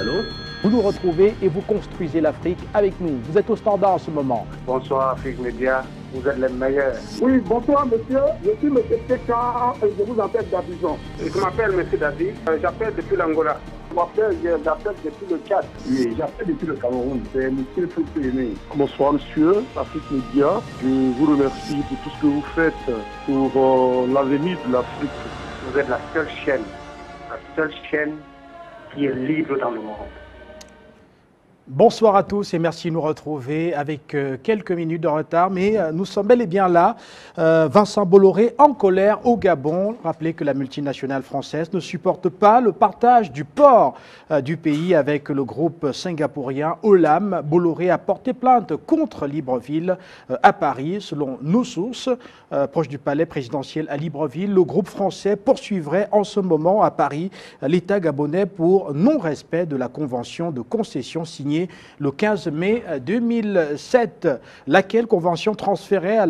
Allô? Vous nous retrouvez et vous construisez l'Afrique avec nous. Vous êtes au standard en ce moment. Bonsoir Afrique Média, vous êtes les meilleurs. Oui, bonsoir monsieur, je suis M. Teka et je vous appelle d'Abidjan. Je m'appelle M. Dadi, j'appelle depuis l'Angola. J'appelle depuis le Tchad. Oui, j'appelle depuis le Cameroun, c'est M. Foukéné. Bonsoir monsieur, Afrique Média. Je vous remercie pour tout ce que vous faites pour l'avenir de l'Afrique. Vous êtes la seule chaîne qui est libre dans le monde. Bonsoir à tous et merci de nous retrouver avec quelques minutes de retard, mais nous sommes bel et bien là. Vincent Bolloré en colère au Gabon. Rappelez que la multinationale française ne supporte pas le partage du port du pays avec le groupe singapourien Olam. Bolloré a porté plainte contre Libreville à Paris. Selon nos sources proches du palais présidentiel à Libreville, le groupe français poursuivrait en ce moment à Paris l'État gabonais pour non-respect de la convention de concession signée le 15 mai 2007, laquelle convention transférait à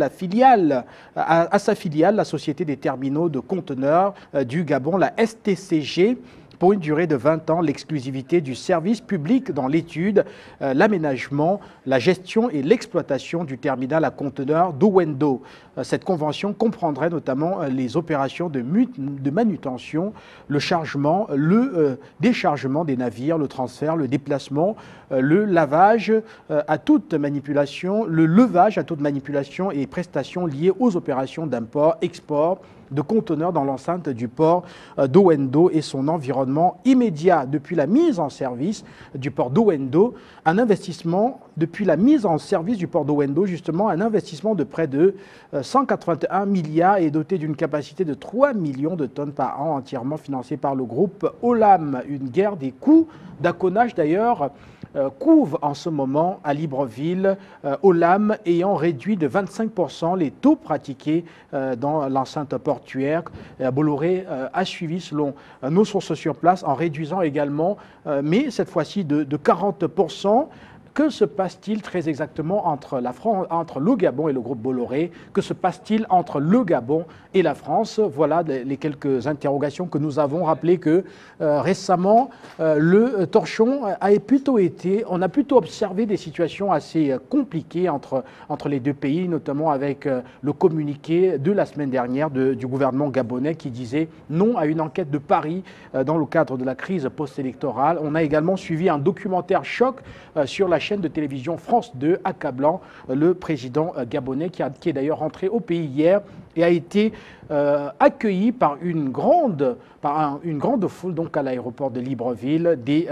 sa filiale, la Société des terminaux de conteneurs du Gabon, la STCG, pour une durée de 20 ans, l'exclusivité du service public dans l'étude, l'aménagement, la gestion et l'exploitation du terminal à conteneurs d'Owendo. Cette convention comprendrait notamment les opérations de manutention, le chargement, le déchargement des navires, le transfert, le déplacement, le lavage à toute manipulation, le levage à toute manipulation et prestations liées aux opérations d'import-export de conteneurs dans l'enceinte du port d'Owendo et son environnement immédiat. Depuis la mise en service du port d'Owendo, un investissement de près de 181 milliards est doté d'une capacité de 3 millions de tonnes par an, entièrement financé par le groupe Olam. Une guerre des coûts d'accollage d'ailleurs couve en ce moment à Libreville, Olam ayant réduit de 25% les taux pratiqués dans l'enceinte portuaire. Bolloré a suivi, selon nos sources sur place, en réduisant également, mais cette fois-ci de 40%. Que se passe-t-il très exactement entre le Gabon et le groupe Bolloré? Que se passe-t-il entre le Gabon et la France? Voilà les quelques interrogations que nous avons. Rappelé que récemment, le torchon on a plutôt observé des situations assez compliquées entre les deux pays, notamment avec le communiqué de la semaine dernière du gouvernement gabonais qui disait non à une enquête de Paris dans le cadre de la crise post-électorale. On a également suivi un documentaire choc sur la chaîne de télévision France 2, accablant le président gabonais qui est d'ailleurs rentré au pays hier et a été accueilli par une grande foule donc à l'aéroport de Libreville, des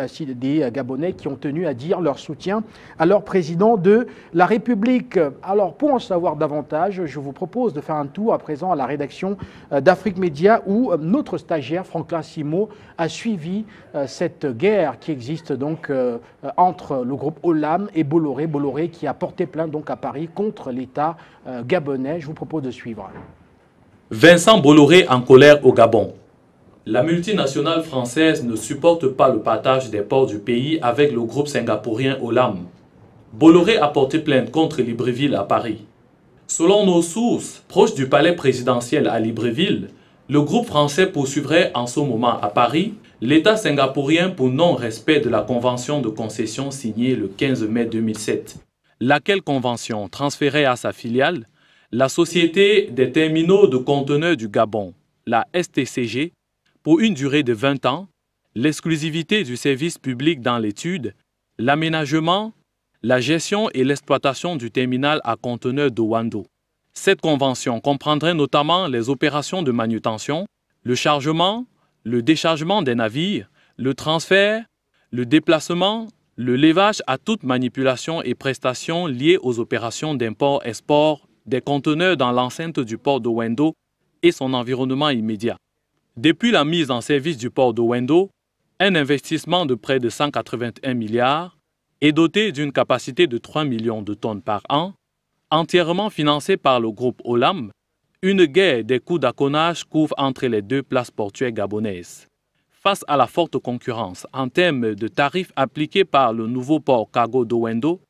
Gabonais qui ont tenu à dire leur soutien à leur président de la République. Alors pour en savoir davantage, je vous propose de faire un tour à présent à la rédaction d'Afrique Média où notre stagiaire Franklin Simo a suivi cette guerre qui existe donc entre le groupe Olam et Bolloré qui a porté plainte donc à Paris contre l'État gabonais. Je vous propose de suivre. Vincent Bolloré en colère au Gabon. La multinationale française ne supporte pas le partage des ports du pays avec le groupe singapourien Olam. Bolloré a porté plainte contre Libreville à Paris. Selon nos sources proches du palais présidentiel à Libreville, le groupe français poursuivrait en ce moment à Paris l'État singapourien pour non-respect de la convention de concession signée le 15 mai 2007, laquelle convention transférait à sa filiale la Société des terminaux de conteneurs du Gabon, la STCG, pour une durée de 20 ans, l'exclusivité du service public dans l'étude, l'aménagement, la gestion et l'exploitation du terminal à conteneurs d'Owendo. Cette convention comprendrait notamment les opérations de manutention, le chargement, le déchargement des navires, le transfert, le déplacement, le levage à toute manipulation et prestation liées aux opérations d'import-export des conteneurs dans l'enceinte du port d'Owendo et son environnement immédiat. Depuis la mise en service du port d'Owendo, un investissement de près de 181 milliards est doté d'une capacité de 3 millions de tonnes par an, entièrement financé par le groupe Olam. Une guerre des coûts d'accollage couvre entre les deux places portuaires gabonaises. Face à la forte concurrence en termes de tarifs appliqués par le nouveau port cargo d'Owendo,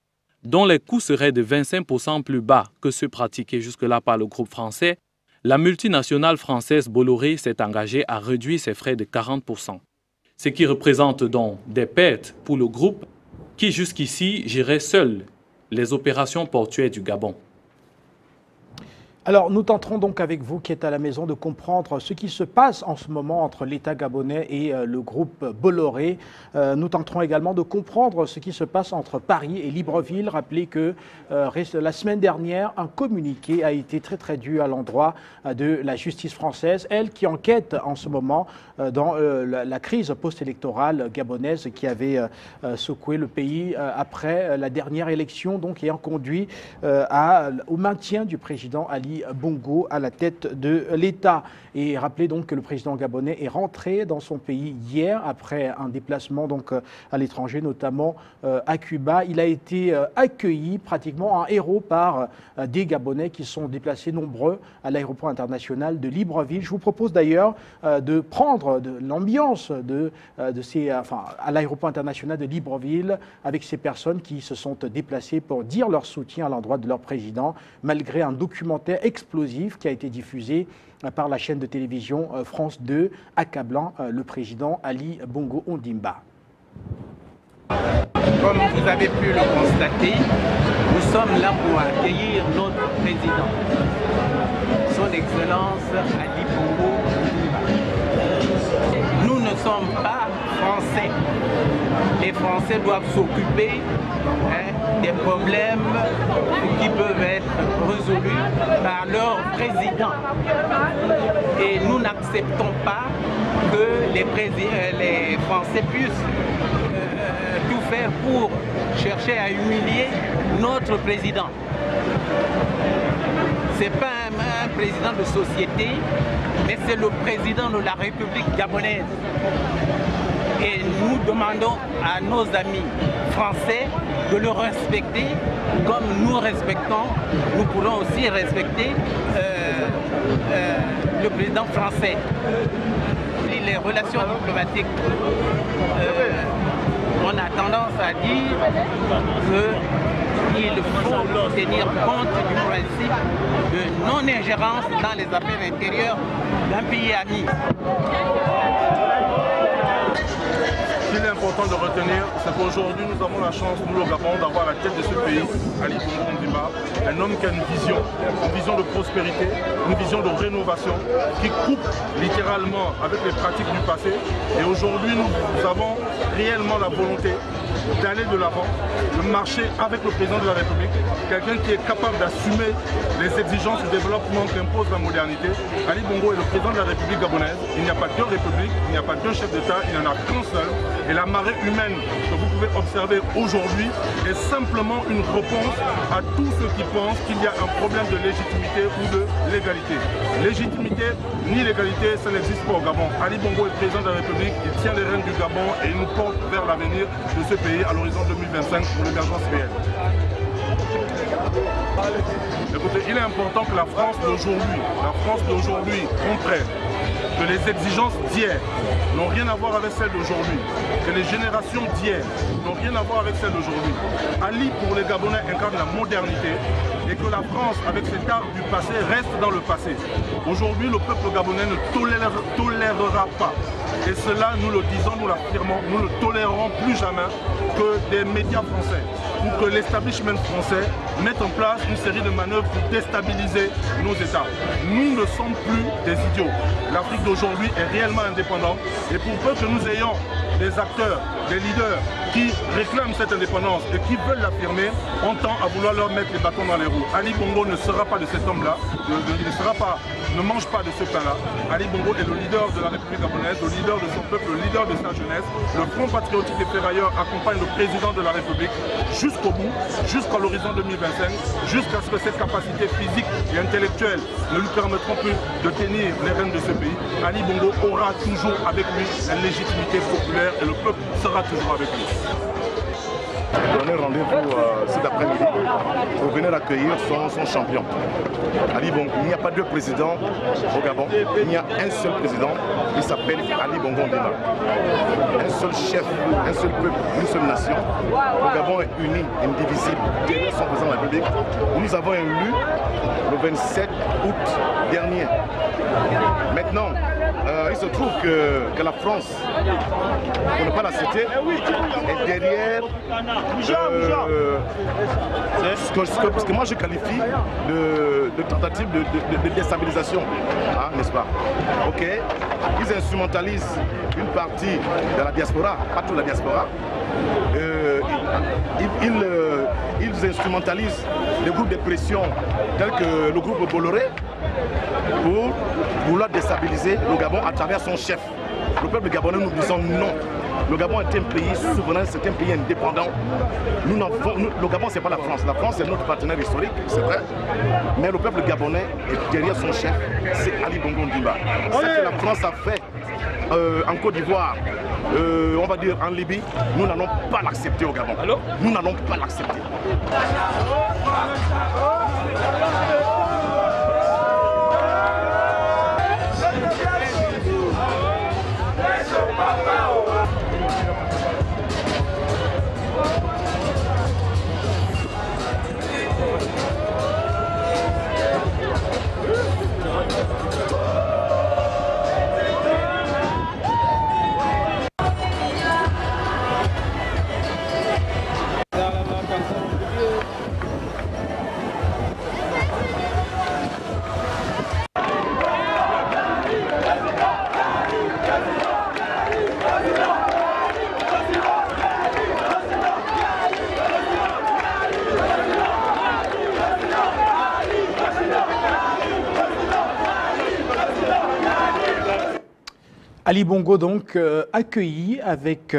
dont les coûts seraient de 25% plus bas que ceux pratiqués jusque-là par le groupe français, la multinationale française Bolloré s'est engagée à réduire ses frais de 40%. ce qui représente donc des pertes pour le groupe qui jusqu'ici gérait seul les opérations portuaires du Gabon. Alors, nous tenterons donc avec vous qui êtes à la maison de comprendre ce qui se passe en ce moment entre l'État gabonais et le groupe Bolloré. Nous tenterons également de comprendre ce qui se passe entre Paris et Libreville. Rappelez que la semaine dernière, un communiqué a été très dur à l'endroit de la justice française, elle qui enquête en ce moment dans la crise post-électorale gabonaise qui avait secoué le pays après la dernière élection, donc ayant conduit au maintien du président Ali Bongo à la tête de l'État. Et rappelez donc que le président gabonais est rentré dans son pays hier après un déplacement donc à l'étranger, notamment à Cuba. Il a été accueilli pratiquement en héros par des Gabonais qui sont déplacés nombreux à l'aéroport international de Libreville. Je vous propose d'ailleurs de prendre de l'ambiance à l'aéroport international de Libreville avec ces personnes qui se sont déplacées pour dire leur soutien à l'endroit de leur président, malgré un documentaire explosif qui a été diffusé par la chaîne de télévision France 2, accablant le président Ali Bongo Ondimba. Comme vous avez pu le constater, nous sommes là pour accueillir notre président, son Excellence Ali Bongo Ondimba. Nous ne sommes pas français. Les Français doivent s'occuper des problèmes qui peuvent être résolus par leur président. Et nous n'acceptons pas que les Français puissent tout faire pour chercher à humilier notre président. Ce n'est pas un président de société, mais c'est le président de la République gabonaise. Et nous demandons à nos amis français de le respecter comme nous respectons, nous pourrons aussi respecter le président français. Les relations diplomatiques, on a tendance à dire qu'il faut tenir compte du principe de non-ingérence dans les affaires intérieures d'un pays ami. Ce qu'il est important de retenir, c'est qu'aujourd'hui nous avons la chance, nous le Gabon, d'avoir à la tête de ce pays, Ali Bongo Ondimba, un homme qui a une vision de prospérité, une vision de rénovation, qui coupe littéralement avec les pratiques du passé. Et aujourd'hui nous avons réellement la volonté d'aller de l'avant, de marcher avec le président de la République, quelqu'un qui est capable d'assumer les exigences du développement qu'impose la modernité. Ali Bongo est le président de la République gabonaise. Il n'y a pas deux républiques, il n'y a pas deux chefs d'État, il n'y en a qu'un seul. Et la marée humaine que vous pouvez observer aujourd'hui est simplement une réponse à tous ceux qui pensent qu'il y a un problème de légitimité ou de légalité. Légitimité ni légalité, ça n'existe pas au Gabon. Ali Bongo est président de la République, il tient les rênes du Gabon et il nous porte vers l'avenir de ce pays à l'horizon 2025 pour l'émergence réelle. Écoutez, il est important que la France d'aujourd'hui comprenne que les exigences d'hier n'ont rien à voir avec celles d'aujourd'hui, que les générations d'hier n'ont rien à voir avec celles d'aujourd'hui. Ali, pour les Gabonais, incarne la modernité et que la France, avec cet art du passé, reste dans le passé. Aujourd'hui, le peuple gabonais ne tolérera pas. Et cela, nous le disons, nous l'affirmons, nous ne tolérerons plus jamais que des médias français ou que l'establishment français mette en place une série de manœuvres pour déstabiliser nos États. Nous ne sommes plus des idiots. L'Afrique d'aujourd'hui est réellement indépendante et pour peu que nous ayons des acteurs, des leaders qui réclament cette indépendance et qui veulent l'affirmer, on tend à vouloir leur mettre les bâtons dans les roues. Ali Bongo ne sera pas de cet homme-là, ne mange pas de ce pain-là. Ali Bongo est le leader de la République gabonaise, le leader de son peuple, le leader de sa jeunesse. Le Front patriotique des ferrailleurs accompagne le président de la République jusqu'au bout, jusqu'à l'horizon 2025, jusqu'à ce que cette capacité physique et intellectuelle ne lui permettront plus de tenir les rênes de ce pays. Ali Bongo aura toujours avec lui une légitimité populaire et le peuple sera toujours avec lui. Donnez rendez-vous cet après-midi pour venir accueillir son champion. Ali Bongo. Il n'y a pas deux présidents au Gabon, il y a un seul président, il s'appelle Ali Bongo Ondimba. Un seul chef, un seul peuple, une seule nation. Le Gabon est uni, indivisible, derrière son président de la République. Nous avons élu le 27 août dernier. Maintenant, il se trouve que la France, pour ne pas la citer, est derrière ce que moi je qualifie de tentative de déstabilisation, hein, n'est-ce pas? Ok, ils instrumentalisent une partie de la diaspora, pas toute la diaspora. Ils instrumentalisent des groupes de pression tels que le groupe Bolloré pour vouloir déstabiliser le Gabon à travers son chef. Le peuple gabonais, nous disons non. Le Gabon est un pays souverain, c'est un pays indépendant. Le Gabon, ce n'est pas la France. La France, c'est notre partenaire historique, c'est vrai. Mais le peuple gabonais est derrière son chef, c'est Ali Bongo Ondimba. Ce que la France a fait en Côte d'Ivoire, on va dire en Libye, nous n'allons pas l'accepter au Gabon. Nous n'allons pas l'accepter. Ali Bongo donc accueilli avec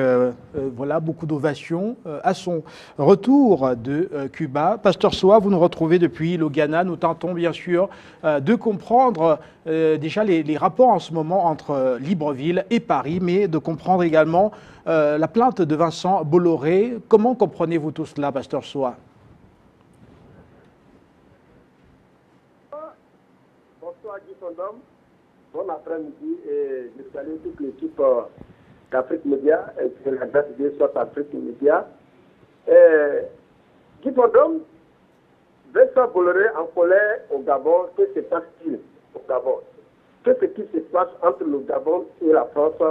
voilà, beaucoup d'ovations à son retour de Cuba. Pasteur Soa, vous nous retrouvez depuis le Ghana. Nous tentons bien sûr de comprendre déjà les rapports en ce moment entre Libreville et Paris, mais de comprendre également la plainte de Vincent Bolloré. Comment comprenez-vous tout cela, Pasteur Soa? Bonsoir Guy Fondom. Bon après-midi et je salue toute l'équipe d'Afrique Média et de la date de Soit Afrique Média. Guy Fondom, Vincent Bolloré en colère au Gabon, que se passe-t-il au Gabon? Qu'est-ce qui se passe entre le Gabon et la France?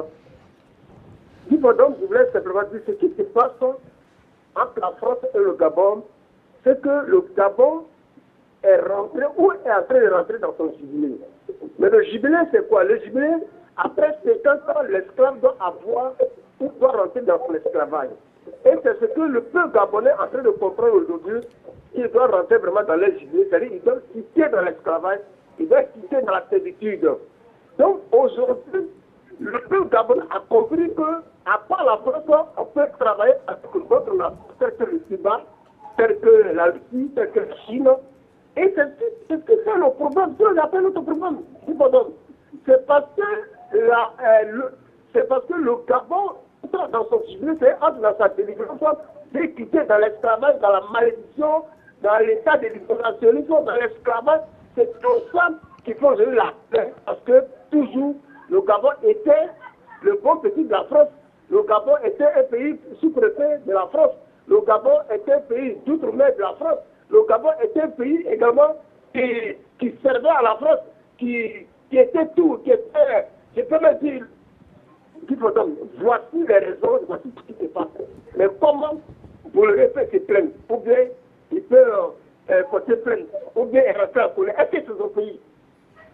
Guy Fondom, je voulais simplement dire ce qui se passe entre la France et le Gabon, c'est que le Gabon est rentré ou est en train de rentrer dans son jubilé. Mais le jubilé, c'est quoi? Le jubilé, après 50 ans, l'esclave doit avoir ou doit rentrer dans son esclavage. Et c'est ce que le peuple gabonais est en train de comprendre aujourd'hui, qu'il doit rentrer vraiment dans le jubilé, c'est-à-dire qu'il doit quitter dans l'esclavage, il doit quitter dans la servitude. Donc aujourd'hui, le peuple gabonais a compris que, à part la France, on peut travailler avec d'autres nations, telles que le Cuba, telles que la Russie, telles que la Chine. Et c'est ce que c'est le problème, c'est ce qu'on appelle notre problème. C'est parce que le Gabon, dans son jubilé, c'est entre dans sa délivrance, c'est quitter dans l'esclavage, dans la malédiction, dans l'état de libérationnisme, dans l'esclavage. C'est tout ça qui fait aujourd'hui la paix. Parce que toujours, le Gabon était le bon petit de la France. Le Gabon était un pays sous-préfet de la France. Le Gabon était un pays d'outre-mer de la France. Le Gabon était un pays également qui servait à la France, qui était tout, qui était, je peux me dire, voici les raisons, voici ce qui se passe. Mais comment vous le peut se plaindre? Ou bien il peut porter plainte, ou bien rentrer en colère. Est-ce que c'est un pays?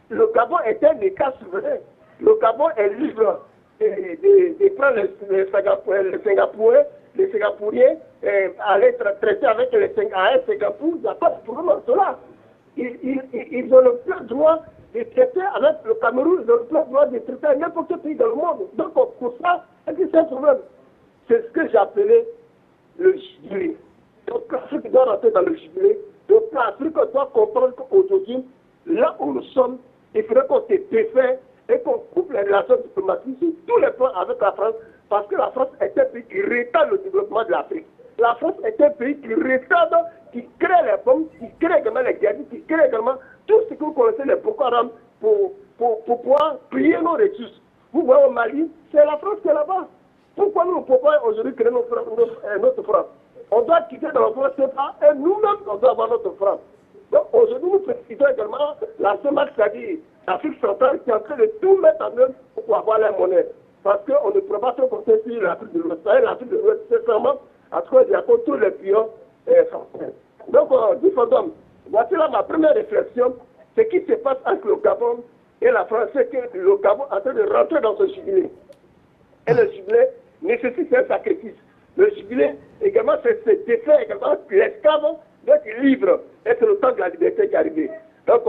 Le Gabon est un État souverain. Le Gabon est libre de prendre les Singapouriens, aller traiter avec les Singapour, il n'y a pas de problème en cela. Ils ont le plein droit de traiter avec le Cameroun, ils ont le plein droit de traiter avec n'importe quel pays dans le monde. Donc pour ça, c'est un problème. C'est ce que j'ai appelé le jubilé. Donc l'Afrique doit rentrer dans le jubilé. Donc l'Afrique doit comprendre qu'aujourd'hui, là où nous sommes, il faudrait qu'on se défait et qu'on coupe les relations diplomatiques sur tous les plans avec la France, parce que la France est un pays qui retarde le développement de l'Afrique. La France est un pays qui retarde, qui crée les bombes, qui crée également les djihadistes, qui crée également tout ce que vous connaissez, les Boko Haram, pour pouvoir piller nos ressources. Vous voyez au Mali, c'est la France qui est là-bas. Pourquoi nous ne pouvons pas aujourd'hui créer notre France? On doit quitter dans notre France et nous-mêmes, on doit avoir notre France. Donc aujourd'hui, nous félicitons également la CEMAC, c'est-à-dire l'Afrique centrale, qui est en train de tout mettre en œuvre pour Gabonais. Parce qu'on ne pourra pas trop compter sur l'Afrique de l'Ouest. L'Afrique de l'Ouest, c'est vraiment à toi, il y a tous les pions français. Donc, diffondons. Voici là ma première réflexion. Ce qui se passe entre le Gabon et la France, c'est que le Gabon est en train de rentrer dans ce jubilé. Et le jubilé nécessite un sacrifice. Le jubilé, également, c'est ce défait, également, l'esclave doit être libre. Et c'est le temps de la liberté qui est arrivé. Donc,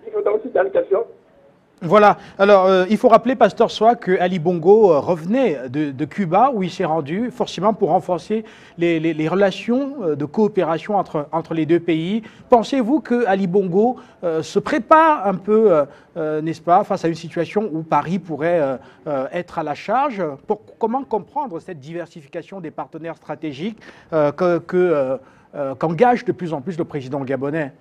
il faut aussi dans une question. Voilà. Alors, il faut rappeler, Pasteur Soa, que Ali Bongo revenait de Cuba, où il s'est rendu forcément pour renforcer les relations de coopération entre les deux pays. Pensez-vous que Ali Bongo se prépare un peu, n'est-ce pas, face à une situation où Paris pourrait être à la charge? Comment comprendre cette diversification des partenaires stratégiques qu'engage de plus en plus le président gabonais?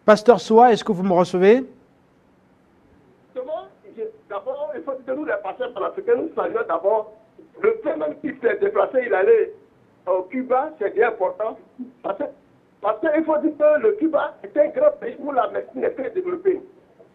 Pasteur Soa, est-ce que vous me recevez? D'abord, il faut que nous, les pasteurs panafricains, nous saluons d'abord le fait même qu'il s'est déplacé, il allait au Cuba, c'est bien important. Parce qu'il faut dire que le Cuba est un grand pays où la médecine est très développée.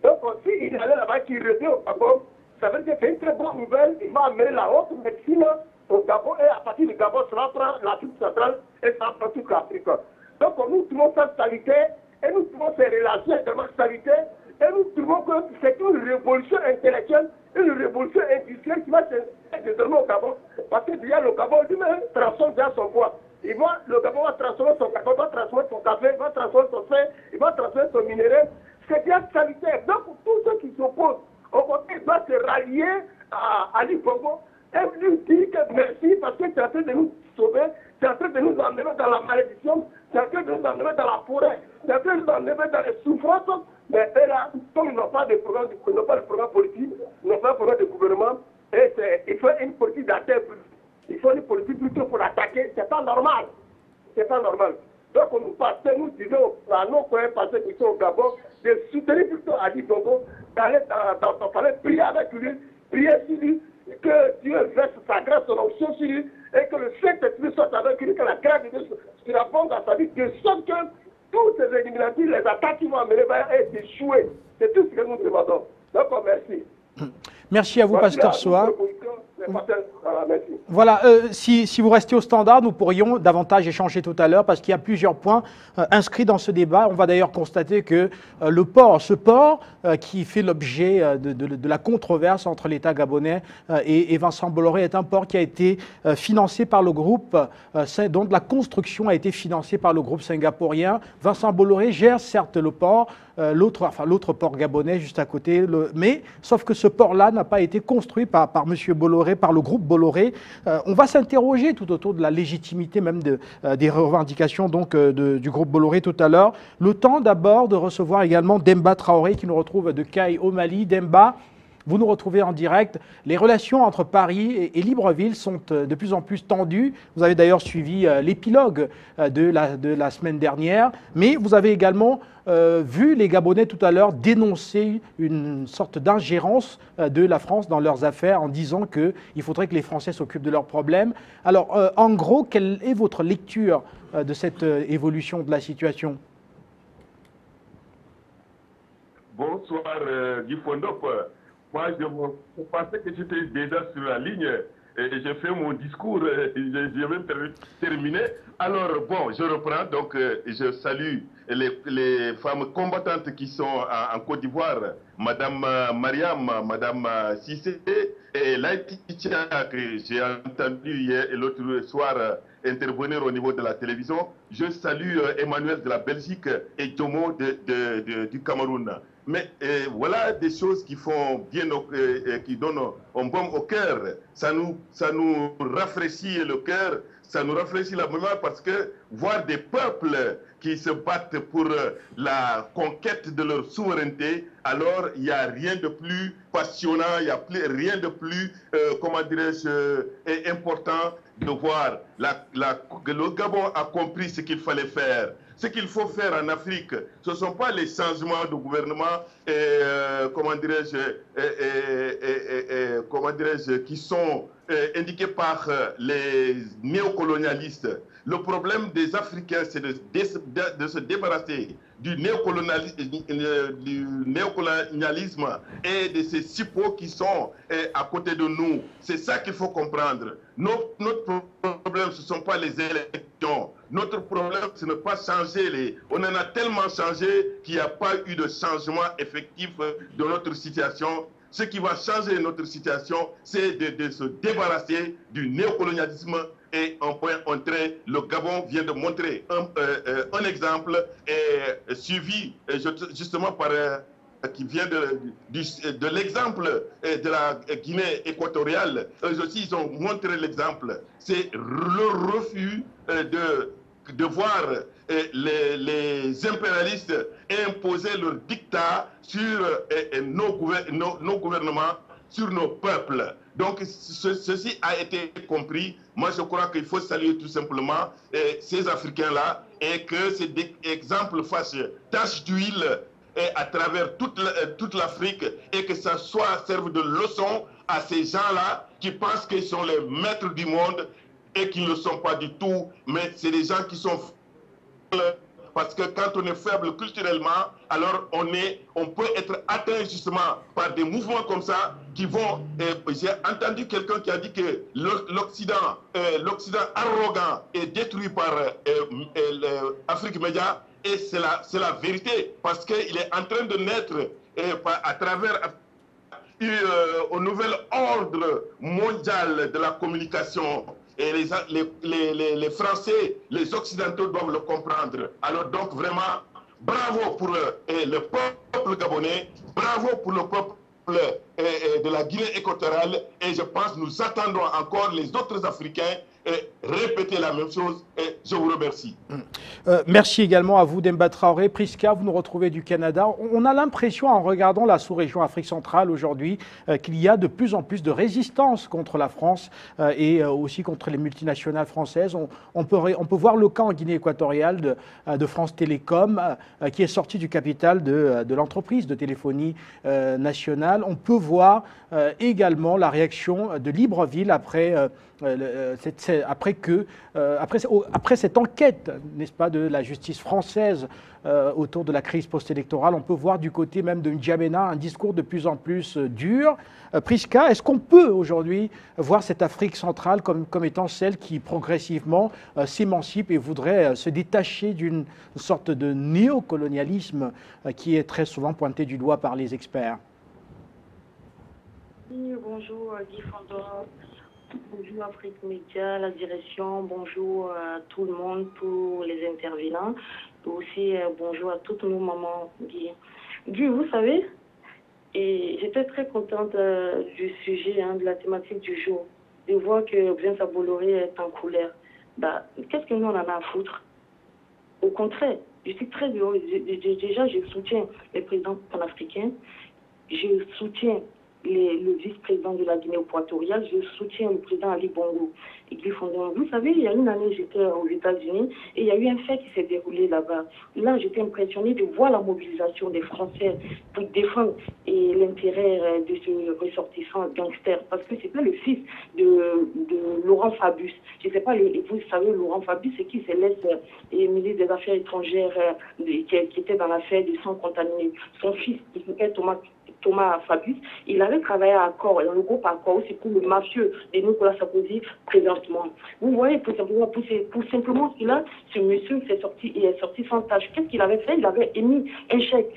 Donc, s'il allait là-bas, qu'il revient au Gabon, ça veut dire que c'est une très bonne nouvelle. Il va amener la haute médecine au Gabon et à partir du Gabon, ça va prendre l'Afrique centrale et ça va prendre toute l'Afrique. Donc, nous trouvons ça salutaire. Et nous trouvons ces relations extrêmement salutaires. Et nous trouvons que c'est une révolution intellectuelle, une révolution industrielle qui va se faire désormais au Gabon. Parce que déjà le Gabon lui-même transforme déjà son poids. Le Gabon va transformer son cacao, va transformer son café, va transformer son fer, il va transformer son minerai. C'est bien salutaire. Donc tous ceux qui s'opposent, au contraire, doivent se rallier à Ali Bongo et lui dire que merci parce que c'est en train de nous sauver, c'est en train de nous emmener dans la malédiction, c'est en train de nous emmener dans la forêt. C'est en train de nous emmener dans les souffrances, mais eux là, comme ils n'ont pas de programme, politique, ils n'ont pas de programme de gouvernement, et il faut une politique d'attaque, il faut une politique plutôt pour attaquer, c'est pas normal. C'est pas normal. Donc nous disons à nos frères passés qui sont au Gabon, de soutenir plutôt Ali Bongo, d'aller dans son palais, prier avec lui, prier sur lui, que Dieu verse sa grâce, son onction sur lui, et que le Saint-Esprit soit avec lui, que la grâce de Dieu sera bonne dans sa vie, de sorte que tous ces éliminatoires, les attaques qui vont amener vont être échouées. C'est tout ce que nous demandons. Donc, merci. Merci à vous, Pasteur Soa. Voilà, si vous restez au standard, nous pourrions davantage échanger tout à l'heure parce qu'il y a plusieurs points inscrits dans ce débat. On va d'ailleurs constater que ce port qui fait l'objet de la controverse entre l'État gabonais et Vincent Bolloré est un port qui a été financé par le groupe, dont la construction a été financée par le groupe singapourien. Vincent Bolloré gère certes le port, l'autre port gabonais juste à côté, mais sauf que ce port-là n'a pas été construit par M. Bolloré, par le groupe Bolloré. On va s'interroger tout autour de la légitimité même des revendications du groupe Bolloré tout à l'heure. Le temps d'abord de recevoir également Demba Traoré qui nous retrouve de Caille au Mali. Demba, vous nous retrouvez en direct. Les relations entre Paris et Libreville sont de plus en plus tendues. Vous avez d'ailleurs suivi l'épilogue de la semaine dernière, mais vous avez également vu les Gabonais tout à l'heure dénoncer une sorte d'ingérence de la France dans leurs affaires en disant qu'il faudrait que les Français s'occupent de leurs problèmes. Alors, en gros, quelle est votre lecture de cette évolution de la situation? Bonsoir, Guy Fondop. Moi, je pensais que j'étais déjà sur la ligne et j'ai fait mon discours, j'ai même terminé. Alors, bon, je reprends. Donc, je salue les femmes combattantes qui sont en Côte d'Ivoire, Madame Mariam, Madame Cissé et Laetitia, que j'ai entendu hier et l'autre soir intervenir au niveau de la télévision. Je salue Emmanuel de la Belgique et Tomo du Cameroun. Mais voilà des choses qui font bien, qui donnent un baume au cœur. Ça nous rafraîchit le cœur, ça nous rafraîchit la mémoire parce que voir des peuples qui se battent pour la conquête de leur souveraineté, alors il n'y a rien de plus passionnant, il n'y a rien de plus, comment dirais-je, important de voir que le Gabon a compris ce qu'il fallait faire. Ce qu'il faut faire en Afrique, ce ne sont pas les changements de gouvernement qui sont indiqués par les néocolonialistes. Le problème des Africains, c'est de se débarrasser du néocolonialisme et de ces cipots qui sont à côté de nous. C'est ça qu'il faut comprendre. Notre problème, ce ne sont pas les élections. Notre problème, ce n'est pas changer On en a tellement changé qu'il n'y a pas eu de changement effectif de notre situation. Ce qui va changer notre situation, c'est de se débarrasser du néocolonialisme. Et en point entré, le Gabon vient de montrer un exemple suivi justement par qui vient de l'exemple de la Guinée équatoriale. Eux aussi, ils ont montré l'exemple. C'est le refus de voir les impérialistes imposer leur dictat sur nos gouvernements, sur nos peuples. Donc, ceci a été compris. Moi, je crois qu'il faut saluer tout simplement ces Africains-là et que ces exemples fassent tache d'huile à travers toute l'Afrique et que ça serve de leçon à ces gens-là qui pensent qu'ils sont les maîtres du monde et qui ne le sont pas du tout, mais c'est des gens qui sont faibles, parce que quand on est faible culturellement, alors on peut être atteint justement par des mouvements comme ça qui vont... J'ai entendu quelqu'un qui a dit que l'Occident arrogant est détruit par Afrique Média, et c'est la vérité, parce qu'il est en train de naître à travers au nouvel ordre mondial de la communication. Et les Français, les Occidentaux doivent le comprendre. Alors donc vraiment, bravo pour le peuple gabonais, bravo pour le peuple de la Guinée équatoriale. Et je pense que nous attendons encore les autres Africains répéter la même chose. Et je vous remercie. Merci également à vous, Demba Traoré. Prisca, vous nous retrouvez du Canada. On a l'impression, en regardant la sous-région Afrique centrale aujourd'hui, qu'il y a de plus en plus de résistance contre la France et aussi contre les multinationales françaises. On peut voir le cas en Guinée équatoriale de France Télécom, qui est sorti du capital de l'entreprise de téléphonie nationale. On peut voir également la réaction de Libreville après cette enquête, n'est-ce pas, de la justice française autour de la crise post-électorale. On peut voir du côté même de N'Djamena un discours de plus en plus dur. Prisca, est-ce qu'on peut aujourd'hui voir cette Afrique centrale comme étant celle qui progressivement s'émancipe et voudrait se détacher d'une sorte de néocolonialisme qui est très souvent pointé du doigt par les experts? Oui, bonjour Guy Fondor. Bonjour Afrique Média, la direction, bonjour à tout le monde, tous les intervenants, et aussi bonjour à toutes nos mamans, Guy. Guy, vous savez, et j'étais très contente du sujet, de la thématique du jour, de voir que Vincent Bolloré est en colère. Qu'est-ce que nous on en a à foutre? Au contraire, je suis très heureuse. Déjà, je soutiens les présidents panafricains, je soutiens le vice-président de la Guinée équatoriale, je soutiens le président Ali Bongo. Et vous savez, il y a une année, j'étais aux États-Unis et il y a eu un fait qui s'est déroulé là-bas. Là, j'étais impressionnée de voir la mobilisation des Français pour défendre l'intérêt de ce ressortissant gangster, parce que c'était le fils de Laurent Fabius. Je ne sais pas, vous savez, Laurent Fabius, c'est qui? C'est l'ex-ministre des Affaires étrangères qui était dans l'affaire du sang contaminé. Son fils, il s'appelle Thomas Fabius, il avait travaillé à Accor, dans le groupe Accor, c'est pour le mafieux de Nicolas Sarkozy présentement. Vous voyez, pour simplement cela, ce monsieur est sorti sans tâche. Qu'est-ce qu'il avait fait? Il avait émis un chèque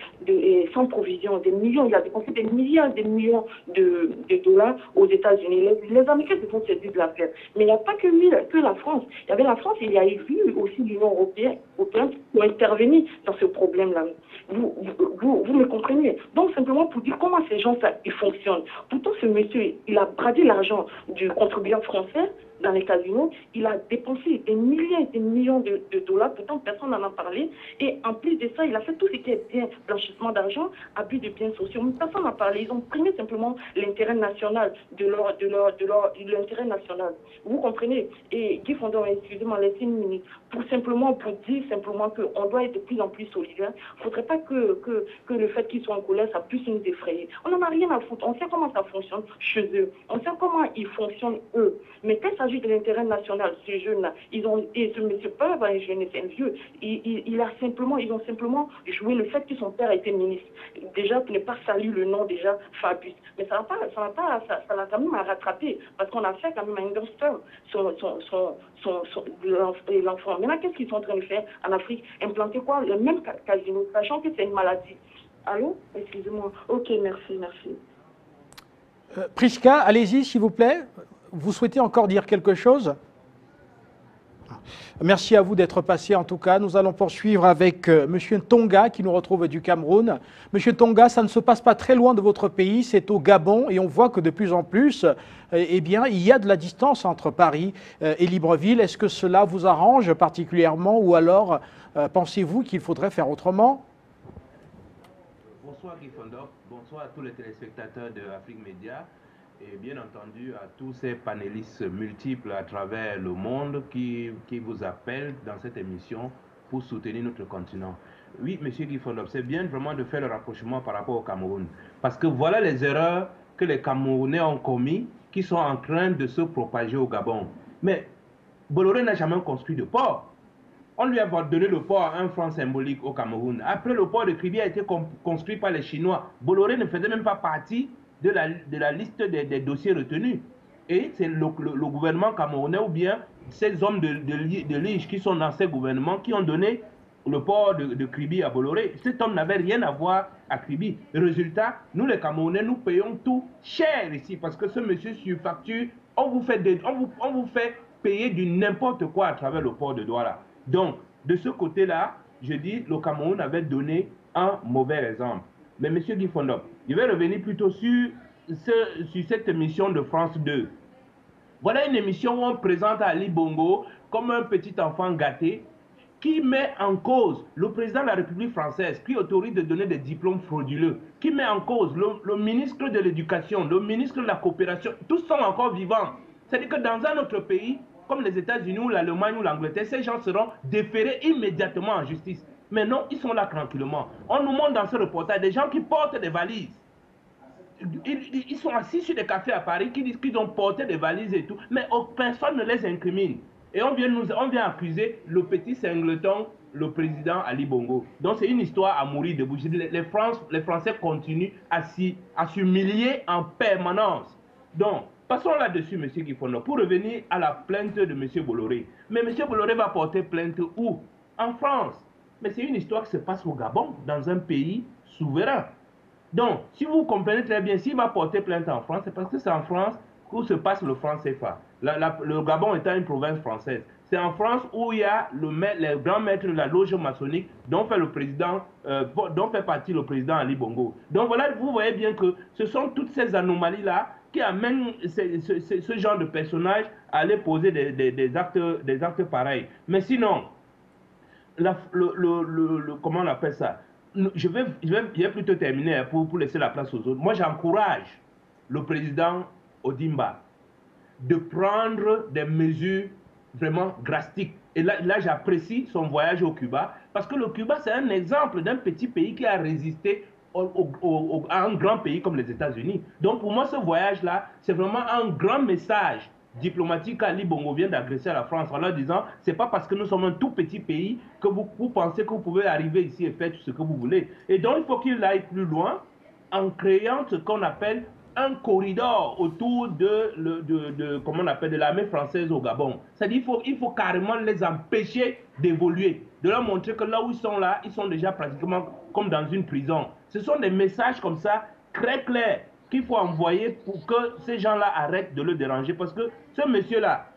sans provision, des millions, il a dépensé des milliards, des millions de dollars aux États-Unis. Les Américains se font séduire de l'affaire. Mais il n'y a pas que la France. Il y avait la France et il y a eu aussi l'Union européenne qui ont intervenu dans ce problème-là. Vous me comprenez? Donc, simplement pour dire comment ces gens, ils fonctionnent. Pourtant, ce monsieur, il a bradé l'argent du contribuable français dans les casinos, il a dépensé des milliers et des millions de dollars, pourtant personne n'en a parlé, et en plus de ça, il a fait tout ce qui est bien, blanchissement d'argent, abus de biens sociaux, mais personne n'a parlé, ils ont primé simplement l'intérêt national de l'intérêt national. Vous comprenez? Et Guy Fondor, excusez-moi, laissez une minute, pour dire simplement qu'on doit être de plus en plus solidaire. Il ne faudrait pas que le fait qu'ils soient en colère, ça puisse nous effrayer. On n'en a rien à foutre, on sait comment ça fonctionne chez eux, on sait comment ils fonctionnent eux, mais quand il s'agit s'agit de l'intérêt national, ces jeunes-là, et ce monsieur, pas un jeune, c'est un vieux, ils ont simplement joué le fait que son père était ministre. Déjà, pour ne pas saluer le nom, déjà, Fabius. Mais ça l'a quand même à rattraper, parce qu'on a fait quand même un gangster, l'enfant. Maintenant, qu'est-ce qu'ils sont en train de faire en Afrique? Implanter quoi? Le même casino, sachant que c'est une maladie. Allô? Excusez-moi. Ok, merci. Priska, allez-y, s'il vous plaît. Vous souhaitez encore dire quelque chose? Merci à vous d'être passé en tout cas. Nous allons poursuivre avec M. Tonga qui nous retrouve du Cameroun. M. Tonga, ça ne se passe pas très loin de votre pays, c'est au Gabon et on voit que de plus en plus, eh bien, il y a de la distance entre Paris et Libreville. Est-ce que cela vous arrange particulièrement ou alors pensez-vous qu'il faudrait faire autrement? Bonsoir Guy Fondop, bonsoir à tous les téléspectateurs de Afrique Média. Et bien entendu à tous ces panélistes multiples à travers le monde qui vous appellent dans cette émission pour soutenir notre continent. Oui, monsieur Guy Fondop, c'est bien vraiment de faire le rapprochement par rapport au Cameroun. Parce que voilà les erreurs que les Camerounais ont commises qui sont en train de se propager au Gabon. Mais Bolloré n'a jamais construit de port. On lui a donné le port à un franc symbolique au Cameroun. Après, le port de Kribi a été construit par les Chinois. Bolloré ne faisait même pas partie de la liste des dossiers retenus. Et c'est le gouvernement camerounais ou bien ces hommes de lige qui sont dans ces gouvernements qui ont donné le port de Kribi à Bolloré. Cet homme n'avait rien à voir à Kribi. Résultat, nous les Camerounais, nous payons tout cher ici parce que ce monsieur surfacture, on vous fait payer du n'importe quoi à travers le port de Douala. Donc, de ce côté-là, je dis, le Cameroun avait donné un mauvais exemple. Mais M. Guy Fondop, je vais revenir plutôt sur cette émission de France 2. Voilà une émission où on présente Ali Bongo comme un petit enfant gâté qui met en cause le président de la République française, qui autorise de donner des diplômes frauduleux, qui met en cause le ministre de l'Éducation, le ministre de la Coopération, tous sont encore vivants. C'est-à-dire que dans un autre pays, comme les États-Unis ou l'Allemagne ou l'Angleterre, ces gens seront déférés immédiatement en justice. Mais non, ils sont là tranquillement. On nous montre dans ce reportage des gens qui portent des valises. Ils sont assis sur des cafés à Paris qui disent qu'ils ont porté des valises et tout, mais personne ne les incrimine. Et on vient accuser le petit singleton, le président Ali Bongo. Donc c'est une histoire à mourir debout. Les Français continuent à s'humilier en permanence. Donc, passons là-dessus, M. Gifono, pour revenir à la plainte de M. Bolloré. Mais M. Bolloré va porter plainte où? En France. Mais c'est une histoire qui se passe au Gabon, dans un pays souverain. Donc, si vous comprenez très bien, s'il va porter plainte en France, c'est parce que c'est en France où se passe le franc CFA. Le Gabon étant une province française. C'est en France où il y a les grands maîtres de la loge maçonnique dont fait partie le président Ali Bongo. Donc voilà, vous voyez bien que ce sont toutes ces anomalies-là qui amènent ce genre de personnages à aller poser des actes pareils. Mais sinon, comment on appelle ça? Je vais plutôt terminer pour laisser la place aux autres. Moi, j'encourage le président Ondimba de prendre des mesures vraiment drastiques. Et là j'apprécie son voyage au Cuba, parce que le Cuba, c'est un exemple d'un petit pays qui a résisté à un grand pays comme les États-Unis. Donc, pour moi, ce voyage-là, c'est vraiment un grand message diplomatique qu'Ali Bongo vient d'adresser à la France en leur disant, c'est pas parce que nous sommes un tout petit pays que vous pensez que vous pouvez arriver ici et faire tout ce que vous voulez. Et donc, il faut qu'il aille plus loin en créant ce qu'on appelle un corridor autour comment on appelle, de l'armée française au Gabon. C'est-à-dire qu'il faut carrément les empêcher d'évoluer, de leur montrer que là où ils sont déjà pratiquement comme dans une prison. Ce sont des messages comme ça, très clairs, qu'il faut envoyer pour que ces gens-là arrêtent de le déranger. Parce que ce monsieur-là,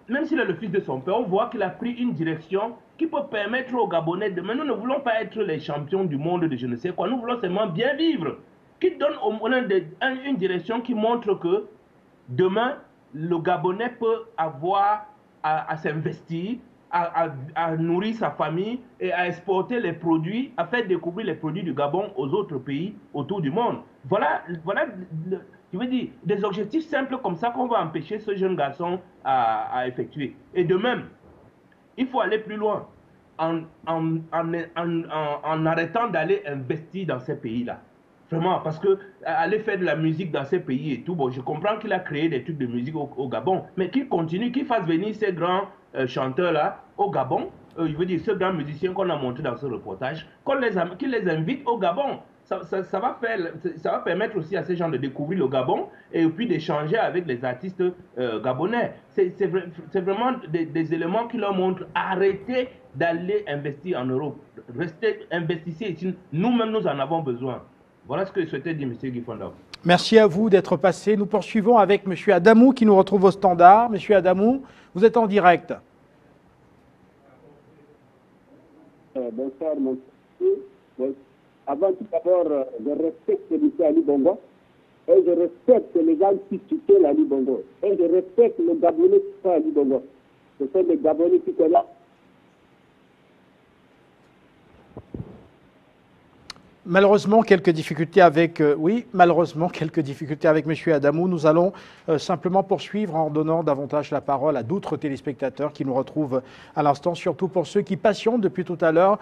même s'il est le fils de son père, on voit qu'il a pris une direction qui peut permettre aux Gabonais de... Mais nous ne voulons pas être les champions du monde de je ne sais quoi, nous voulons seulement bien vivre. Qui donne au moins une direction qui montre que demain, le Gabonais peut avoir à s'investir, à nourrir sa famille et à exporter les produits, à faire découvrir les produits du Gabon aux autres pays autour du monde. Voilà je veux dire, des objectifs simples comme ça qu'on va empêcher ce jeune garçon à effectuer. Et de même, il faut aller plus loin en arrêtant d'aller investir dans ces pays-là. Vraiment, parce que aller faire de la musique dans ces pays et tout, bon, je comprends qu'il a créé des trucs de musique au Gabon, mais qu'il continue, qu'il fasse venir ces grands chanteurs-là au Gabon, je veux dire, ces grands musiciens qu'on a montrés dans ce reportage, qu'il les invite au Gabon. Ça va permettre aussi à ces gens de découvrir le Gabon et puis d'échanger avec les artistes gabonais. C'est vraiment des éléments qui leur montrent arrêtez d'aller investir en Europe. Restez, investissez ici. Nous-mêmes, nous en avons besoin. Voilà ce que je souhaitais dire, M. Guy Fondop. Merci à vous d'être passé. Nous poursuivons avec M. Adamou qui nous retrouve au standard. M. Adamou, vous êtes en direct. Bonsoir, monsieur. Avant tout d'abord, je respecte M. Ali Bongo et je respecte les gens qui soutiennent Ali Bongo. Et je respecte les Gabonais qui sont Ali Bongo. Ce sont les Gabonais qui sont là. Malheureusement, quelques difficultés avec M. Adamou. Nous allons simplement poursuivre en donnant davantage la parole à d'autres téléspectateurs qui nous retrouvent à l'instant, surtout pour ceux qui patientent depuis tout à l'heure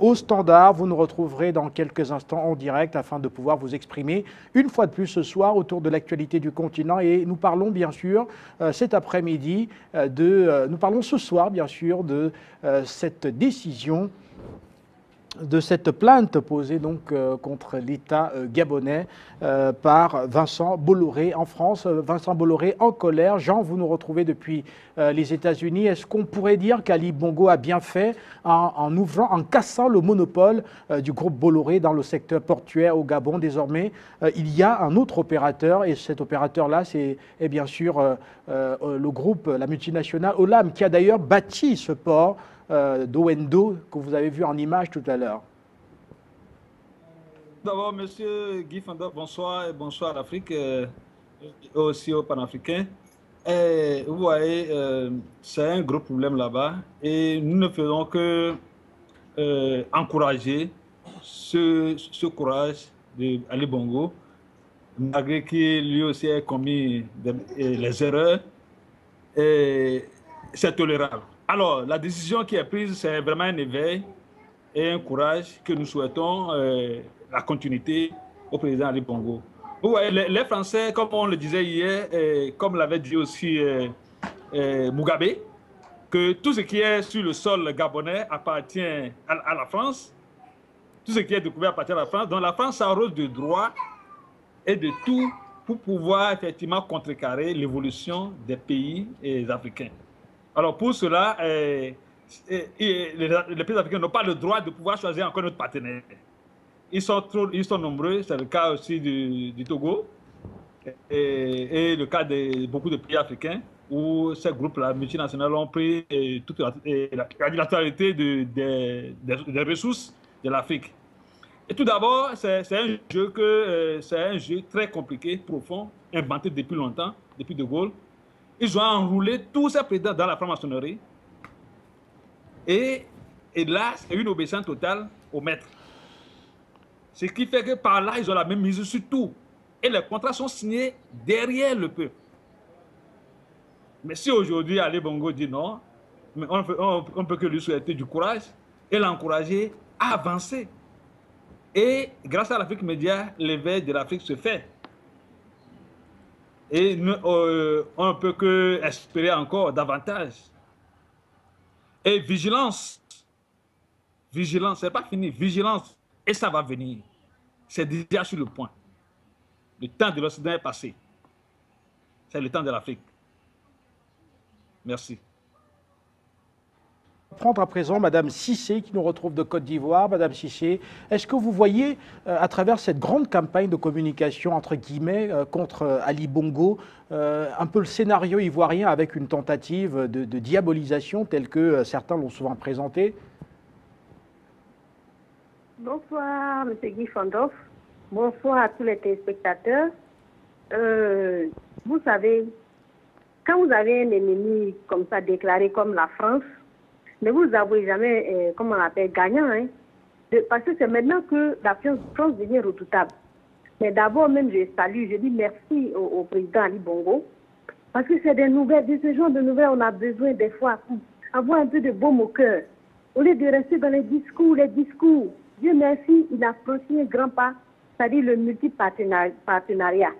au standard. Vous nous retrouverez dans quelques instants en direct afin de pouvoir vous exprimer une fois de plus ce soir autour de l'actualité du continent. Et nous parlons bien sûr cet après-midi nous parlons ce soir bien sûr de cette décision, de cette plainte posée donc contre l'État gabonais par Vincent Bolloré en France. Vincent Bolloré en colère. Jean, vous nous retrouvez depuis les États-Unis. Est-ce qu'on pourrait dire qu'Ali Bongo a bien fait en cassant le monopole du groupe Bolloré dans le secteur portuaire au Gabon? Désormais, il y a un autre opérateur et cet opérateur-là, c'est bien sûr le groupe, la multinationale Olam, qui a d'ailleurs bâti ce port d'Owendo que vous avez vu en image tout à l'heure. D'abord, monsieur Guy Fondop, bonsoir et bonsoir à l'Afrique, aussi aux Panafricains. Vous voyez, c'est un gros problème là-bas et nous ne faisons que encourager ce courage d'Ali Bongo, malgré qu'il lui aussi ait commis les erreurs, et c'est tolérable. Alors, la décision qui est prise, c'est vraiment un éveil et un courage que nous souhaitons la continuité au président Ali Bongo. Vous voyez, les Français, comme on le disait hier, et comme l'avait dit aussi Mugabe, que tout ce qui est sur le sol gabonais appartient à la France, tout ce qui est découvert appartient à la France, donc la France s'arrose de droit et de tout pour pouvoir effectivement contrecarrer l'évolution des pays africains. Alors pour cela, les pays africains n'ont pas le droit de pouvoir choisir encore notre partenaire. Ils sont nombreux, c'est le cas aussi du Togo et le cas de beaucoup de pays africains où ces groupes-là multinationales ont pris toute la totalité des ressources de l'Afrique. Et tout d'abord, c'est un jeu très compliqué, profond, inventé depuis longtemps, depuis De Gaulle. Ils ont enroulé tous ces présidents dans la franc-maçonnerie. Et là, c'est une obéissance totale au maître. Ce qui fait que par là, ils ont la même mise sur tout. Et les contrats sont signés derrière le peuple. Mais si aujourd'hui, Ali Bongo dit non, mais on ne peut que lui souhaiter du courage et l'encourager à avancer. Et grâce à l'Afrique Média, l'éveil de l'Afrique se fait. Et on ne peut que espérer encore davantage. Et vigilance. Vigilance, ce n'est pas fini. Vigilance. Et ça va venir. C'est déjà sur le point. Le temps de l'Occident est passé. C'est le temps de l'Afrique. Merci. Prendre à présent Madame Cissé qui nous retrouve de Côte d'Ivoire. Madame Cissé, est-ce que vous voyez à travers cette grande campagne de communication entre guillemets contre Ali Bongo un peu le scénario ivoirien avec une tentative de diabolisation telle que certains l'ont souvent présenté? Bonsoir M. Guy Fondop, bonsoir à tous les téléspectateurs. Vous savez, quand vous avez un ennemi comme ça déclaré comme la France, ne vous avouez jamais, comment on appelle, gagnant, hein, parce que c'est maintenant que la France devient redoutable. Mais d'abord même, je salue, je dis merci au président Ali Bongo, parce que c'est des nouvelles, de ce genre de nouvelles, on a besoin des fois avoir un peu de baume au cœur. Au lieu de rester dans les discours, Dieu merci, il a franchi un grand pas. c'est-à-dire le multipartenariat.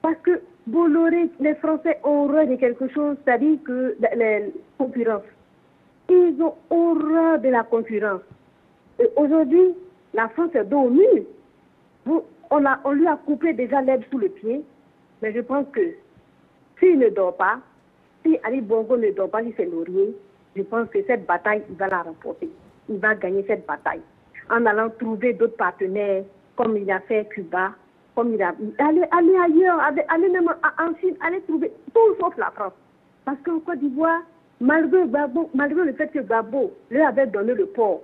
Parce que Bolloré, les Français ont horreur de quelque chose, c'est-à-dire que la concurrence. Ils ont horreur de la concurrence. Aujourd'hui, la France est dos au mur. On lui a coupé déjà l'herbe sous le pied, mais je pense que s'il ne dort pas, si Ali Bongo ne dort pas, si c'est Laurier, je pense que cette bataille, il va la remporter. Il va gagner cette bataille. En allant trouver d'autres partenaires, comme il a fait Cuba, comme il a... Aller ailleurs, aller même en Chine, aller trouver tout sauf la France. Parce qu'en Côte d'Ivoire, malgré le fait que Gbagbo leur avait donné le port,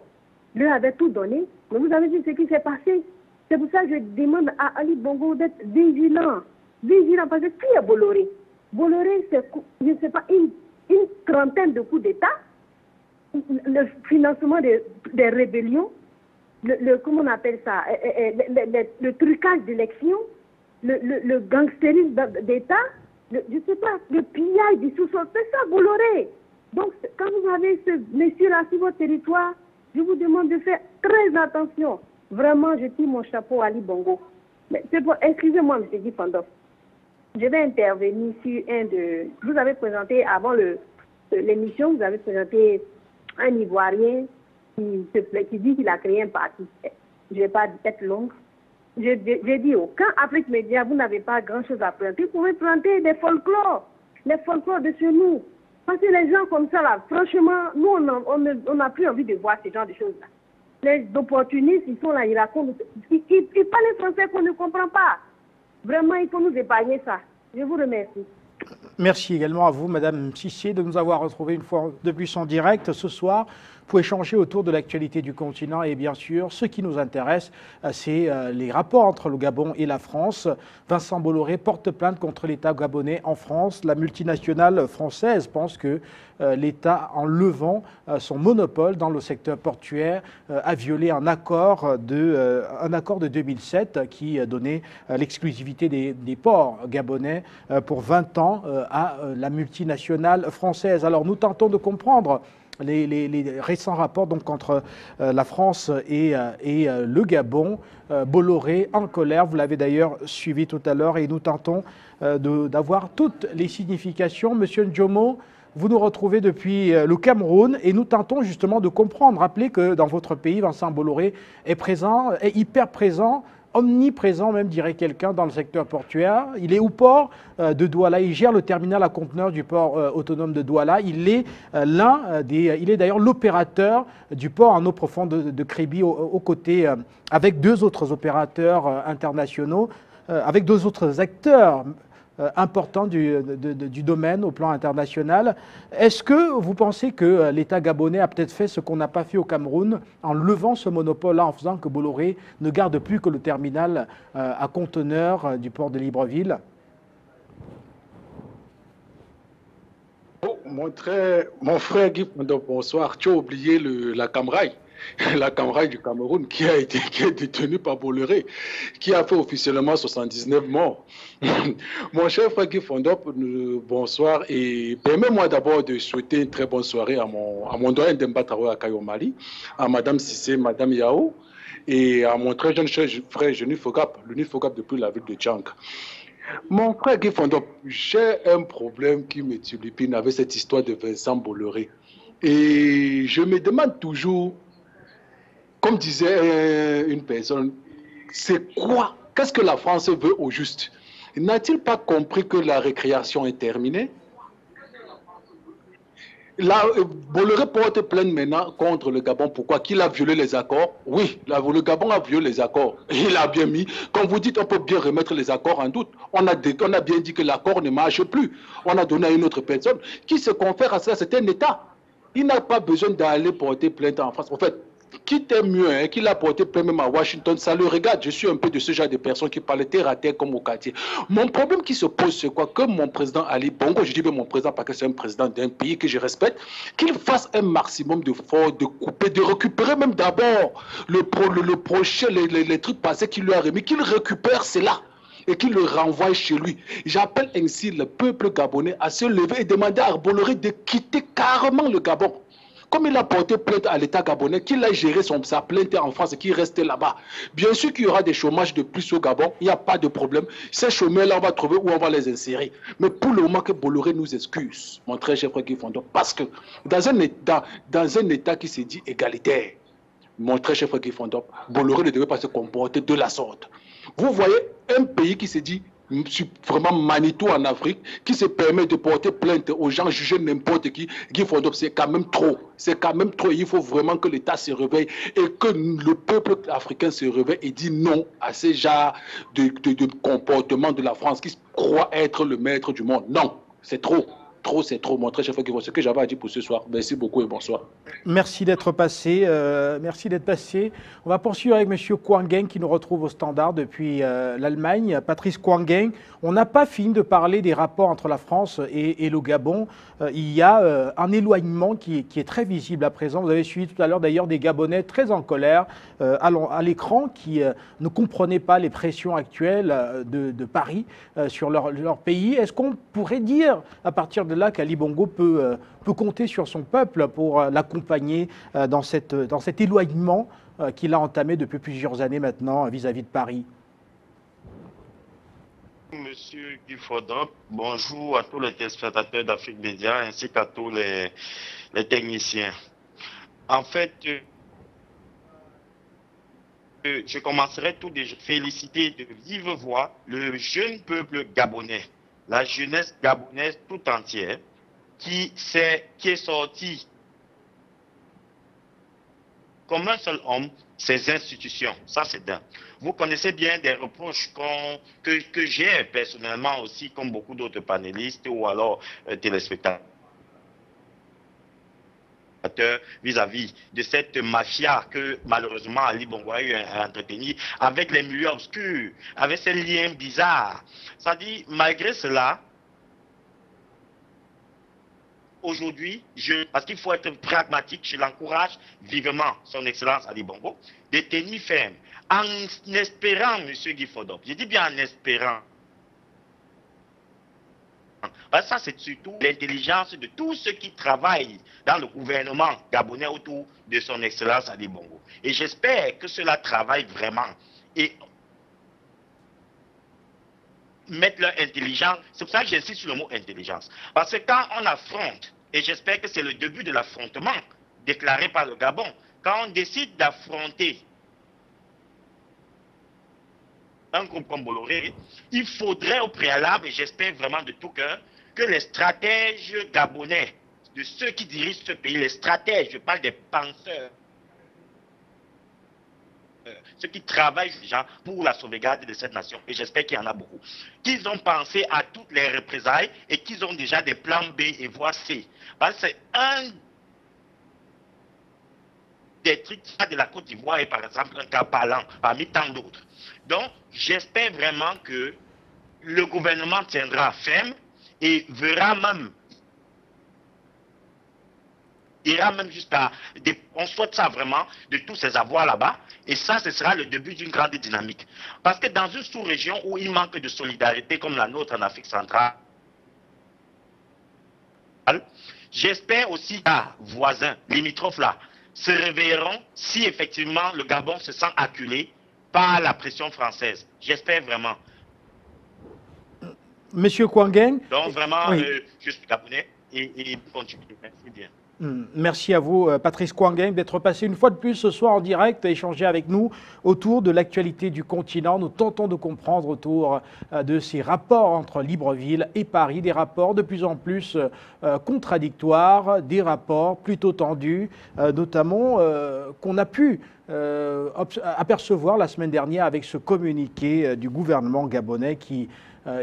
leur avait tout donné, mais vous avez vu ce qui s'est passé. C'est pour ça que je demande à Ali Bongo d'être vigilant. Vigilant, parce que qui est Bolloré? Bolloré, c'est, je ne sais pas, une trentaine de coups d'État, le financement des rébellions, comment on appelle ça, le trucage d'élections, le gangstérisme d'État, je ne sais pas, le pillage du sous-sol, c'est ça Bolloré. Donc, quand vous avez ce monsieur-là sur votre territoire, je vous demande de faire très attention. Vraiment, je tire mon chapeau à Ali Bongo. Mais excusez-moi, M. Guy Fondov. Je vais intervenir sur vous avez présenté, avant l'émission, vous avez présenté un Ivoirien qui dit qu'il a créé un parti. Je ne vais pas être longue. J'ai dit, quand Afrique Média, vous n'avez pas grand-chose à présenter, vous pouvez présenter des folklores, les folklores de chez nous. Parce que les gens comme ça, là, franchement, nous, on n'a plus envie de voir ce genre de choses-là. Les opportunistes, ils sont là, ils racontent, ils parlent français qu'on ne comprend pas. Vraiment, il faut nous épargner ça. Je vous remercie. Merci également à vous, Madame Sissier, de nous avoir retrouvés une fois de plus en direct ce soir pour échanger autour de l'actualité du continent. Et bien sûr, ce qui nous intéresse, c'est les rapports entre le Gabon et la France. Vincent Bolloré porte plainte contre l'État gabonais en France. La multinationale française pense que l'État, en levant son monopole dans le secteur portuaire, a violé un accord de 2007 qui donnait l'exclusivité des ports gabonais pour 20 ans à la multinationale française. Alors nous tentons de comprendre les récents rapports donc, entre la France et le Gabon. Bolloré en colère, vous l'avez d'ailleurs suivi tout à l'heure, et nous tentons d'avoir toutes les significations. Monsieur Ndjomo, vous nous retrouvez depuis le Cameroun et nous tentons justement de comprendre. Rappelez que dans votre pays, Vincent Bolloré est présent, est hyper présent, omniprésent même, dirait quelqu'un, dans le secteur portuaire. Il est au port de Douala, il gère le terminal à conteneurs du port autonome de Douala. Il est il est d'ailleurs l'opérateur du port en eau profonde de Kribi aux côtés, avec deux autres opérateurs internationaux, avec deux autres acteurs important du domaine au plan international. Est-ce que vous pensez que l'État gabonais a peut-être fait ce qu'on n'a pas fait au Cameroun en levant ce monopole-là, en faisant que Bolloré ne garde plus que le terminal à conteneurs du port de Libreville? Oh, mon frère Guy, bonsoir. Tu as oublié la Camraille. La Camraille du Cameroun qui est détenue par Bolloré, qui a fait officiellement 79 morts. Mon cher frère Guy Fondop, bonsoir, et permets-moi d'abord de souhaiter une très bonne soirée à mon doyen Demba Traoré à Kayo Mali, à Madame Sissé, Madame Yao, et à mon très jeune frère Juni Fogap, le Fogap depuis la ville de Djank. Mon frère Guy Fondop, j'ai un problème qui me tulipine avec cette histoire de Vincent Bolloré. Et je me demande toujours, comme disait une personne, c'est quoi? Qu'est-ce que la France veut au juste? N'a-t-il pas compris que la récréation est terminée? Bolloré porte plainte maintenant contre le Gabon. Pourquoi? Qu'il a violé les accords? Oui, le Gabon a violé les accords. Il a bien mis. Quand vous dites, on peut bien remettre les accords en doute. On a bien dit que l'accord ne marche plus. On a donné à une autre personne qui se confère à cela. C'est un État. Il n'a pas besoin d'aller porter plainte en France. En fait, quitte est mieux, hein, qu'il a porté plainte même à Washington, ça le regarde. Je suis un peu de ce genre de personnes qui parlent terre à terre comme au quartier. Mon problème qui se pose, c'est quoi? Que mon président Ali Bongo, je dis bien mon président parce que c'est un président d'un pays que je respecte, qu'il fasse un maximum d'efforts, de couper, de récupérer même d'abord le projet, les trucs passés qu'il lui a remis, qu'il récupère cela et qu'il le renvoie chez lui. J'appelle ainsi le peuple gabonais à se lever et demander à Bolloré de quitter carrément le Gabon. Comme il a porté plainte à l'État gabonais, qu'il a géré sa plainte en France et qu'il reste là-bas. Bien sûr qu'il y aura des chômages de plus au Gabon, il n'y a pas de problème. Ces chômeurs-là, on va trouver où on va les insérer. Mais pour le moment que Bolloré nous excuse, mon très cher frère Guy Fondop, parce que dans un État qui se dit égalitaire, mon très cher frère Guy Fondop, Bolloré ne devait pas se comporter de la sorte. Vous voyez un pays qui se dit vraiment Manitou en Afrique, qui se permet de porter plainte aux gens, juger n'importe qui, Guy Fondop, c'est quand même trop. C'est quand même trop. Il faut vraiment que l'État se réveille et que le peuple africain se réveille et dit non à ces genres de comportement de la France qui croit être le maître du monde. Non, c'est trop. Trop, c'est trop. Mon très cher frère, ce que j'avais à dire pour ce soir. Merci beaucoup et bonsoir. Merci d'être passé. Merci d'être passé. On va poursuivre avec M. Kouangeng qui nous retrouve au standard depuis l'Allemagne. Patrice Kouangeng, on n'a pas fini de parler des rapports entre la France et le Gabon. Il y a un éloignement qui est très visible à présent. Vous avez suivi tout à l'heure d'ailleurs des Gabonais très en colère à l'écran qui ne comprenaient pas les pressions actuelles de Paris sur leur pays. Est-ce qu'on pourrait dire à partir de là qu'Ali Bongo peut compter sur son peuple pour l'accompagner dans cet éloignement qu'il a entamé depuis plusieurs années maintenant vis-à-vis de Paris? Monsieur Guy Fondop, bonjour à tous les téléspectateurs d'Afrique Média ainsi qu'à tous les techniciens. En fait, je commencerai tout déjà féliciter de vive voix le jeune peuple gabonais, la jeunesse gabonaise tout entière, qui est sorti comme un seul homme, ces institutions. Ça, c'est dingue. Vous connaissez bien des reproches que j'ai personnellement aussi, comme beaucoup d'autres panélistes ou alors téléspectateurs, vis-à-vis de cette mafia que malheureusement Ali Bongo a eu à entretenir avec les milieux obscurs, avec ces liens bizarres. Ça dit, malgré cela, aujourd'hui, parce qu'il faut être pragmatique, je l'encourage vivement, son Excellence Ali Bongo, de tenir ferme, en espérant, M. Guy Fondop, je dis bien en espérant, parce que ça c'est surtout l'intelligence de tous ceux qui travaillent dans le gouvernement gabonais autour de son Excellence Ali Bongo. Et j'espère que cela travaille vraiment et mettre leur intelligence. C'est pour ça que j'insiste sur le mot intelligence. Parce que quand on affronte, et j'espère que c'est le début de l'affrontement déclaré par le Gabon, quand on décide d'affronter un groupe comme Bolloré, il faudrait au préalable, et j'espère vraiment de tout cœur, que les stratèges gabonais, de ceux qui dirigent ce pays, les stratèges, je parle des penseurs, ceux qui travaillent déjà pour la sauvegarde de cette nation, et j'espère qu'il y en a beaucoup, qu'ils ont pensé à toutes les représailles et qu'ils ont déjà des plans B et voire C. Parce que c'est un des trucs de la Côte d'Ivoire est par exemple un cas parlant parmi tant d'autres. Donc, j'espère vraiment que le gouvernement tiendra ferme et verra même, ira même jusqu'à, on souhaite ça vraiment, de tous ces avoirs là-bas, et ça, ce sera le début d'une grande dynamique. Parce que dans une sous-région où il manque de solidarité comme la nôtre en Afrique centrale, j'espère aussi que les voisins limitrophes là se réveilleront si effectivement le Gabon se sent acculé par la pression française. J'espère vraiment. Monsieur Kouangeng. Donc vraiment, oui. Je suis gabonais et continue. Merci bien. Merci à vous, Patrice Kouangeng, d'être passé une fois de plus ce soir en direct à échanger avec nous autour de l'actualité du continent. Nous tentons de comprendre autour de ces rapports entre Libreville et Paris, des rapports de plus en plus contradictoires, des rapports plutôt tendus, notamment qu'on a pu apercevoir la semaine dernière avec ce communiqué du gouvernement gabonais qui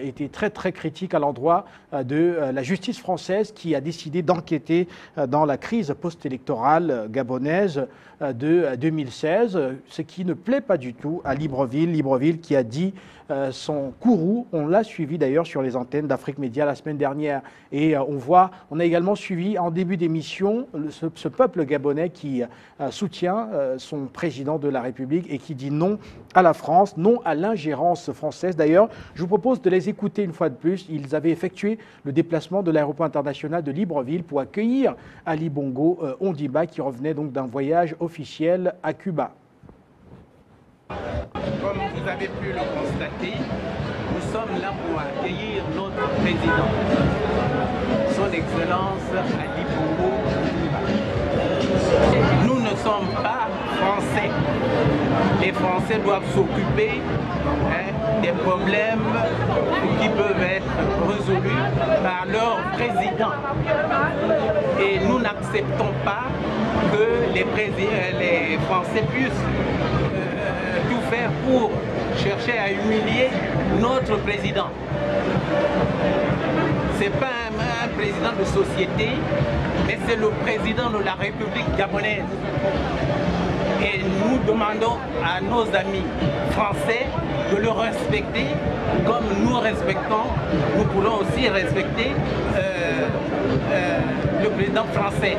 était très très critique à l'endroit de la justice française qui a décidé d'enquêter dans la crise post-électorale gabonaise de 2016, ce qui ne plaît pas du tout à Libreville. Libreville qui a dit son courroux, on l'a suivi d'ailleurs sur les antennes d'Afrique Média la semaine dernière. Et on a également suivi en début d'émission ce peuple gabonais qui soutient son président de la République et qui dit non à la France, non à l'ingérence française. D'ailleurs, je vous propose de les écouter une fois de plus. Ils avaient effectué le déplacement de l'aéroport international de Libreville pour accueillir Ali Bongo Ondimba qui revenait donc d'un voyage officiel à Cuba. Comme vous avez pu le constater, nous sommes là pour accueillir notre président, son Excellence Ali Bongo Ondimba. Nous ne sommes pas français. Les Français doivent s'occuper des problèmes qui peuvent être résolus par leur président. Et nous n'acceptons pas que les Français puissent tout faire pour chercher à humilier notre président. Ce n'est pas un président de société, mais c'est le président de la République gabonaise. Et nous demandons à nos amis français de le respecter comme nous respectons, nous voulons aussi respecter le président français.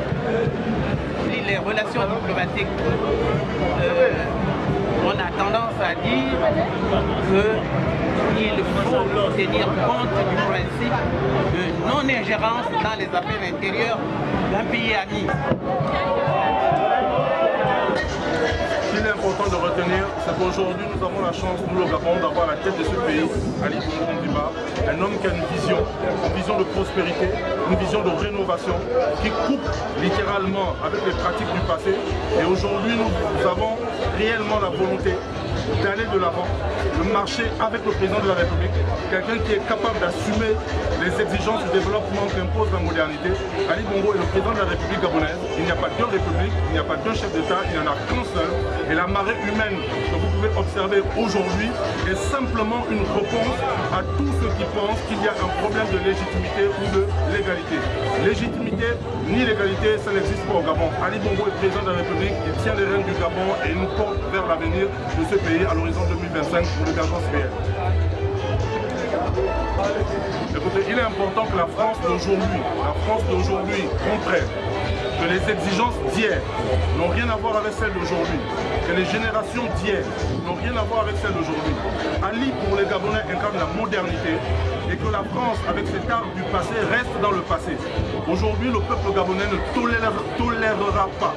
Les relations diplomatiques, on a tendance à dire qu'il faut tenir compte du principe de non-ingérence dans les affaires intérieures d'un pays ami. Ce qu'il est important de retenir, c'est qu'aujourd'hui nous avons la chance, nous le Gabon, d'avoir à la tête de ce pays, Ali Bongo Ondimba, un homme qui a une vision de prospérité, une vision de rénovation, qui coupe littéralement avec les pratiques du passé. Et aujourd'hui nous avons réellement la volonté d'aller de l'avant, de marcher avec le président de la République, quelqu'un qui est capable d'assumer les exigences du développement qu'impose la modernité. Ali Bongo est le président de la République gabonaise. Il n'y a pas deux républiques, il n'y a pas deux chefs d'État, il n'y en a qu'un seul. Et la marée humaine que vous pouvez observer aujourd'hui est simplement une réponse à tous ceux qui pensent qu'il y a un problème de légitimité ou de légalité. Légitimité ni légalité, ça n'existe pas au Gabon. Ali Bongo est président de la République, il tient les rênes du Gabon et il nous porte vers l'avenir de ce pays à l'horizon 2025 pour l'émergence réelle. Écoutez, il est important que la France d'aujourd'hui comprenne que les exigences d'hier n'ont rien à voir avec celles d'aujourd'hui, que les générations d'hier n'ont rien à voir avec celles d'aujourd'hui. Ali, pour les Gabonais, incarne la modernité et que la France, avec ses arts du passé, reste dans le passé. Aujourd'hui, le peuple gabonais ne tolérera pas.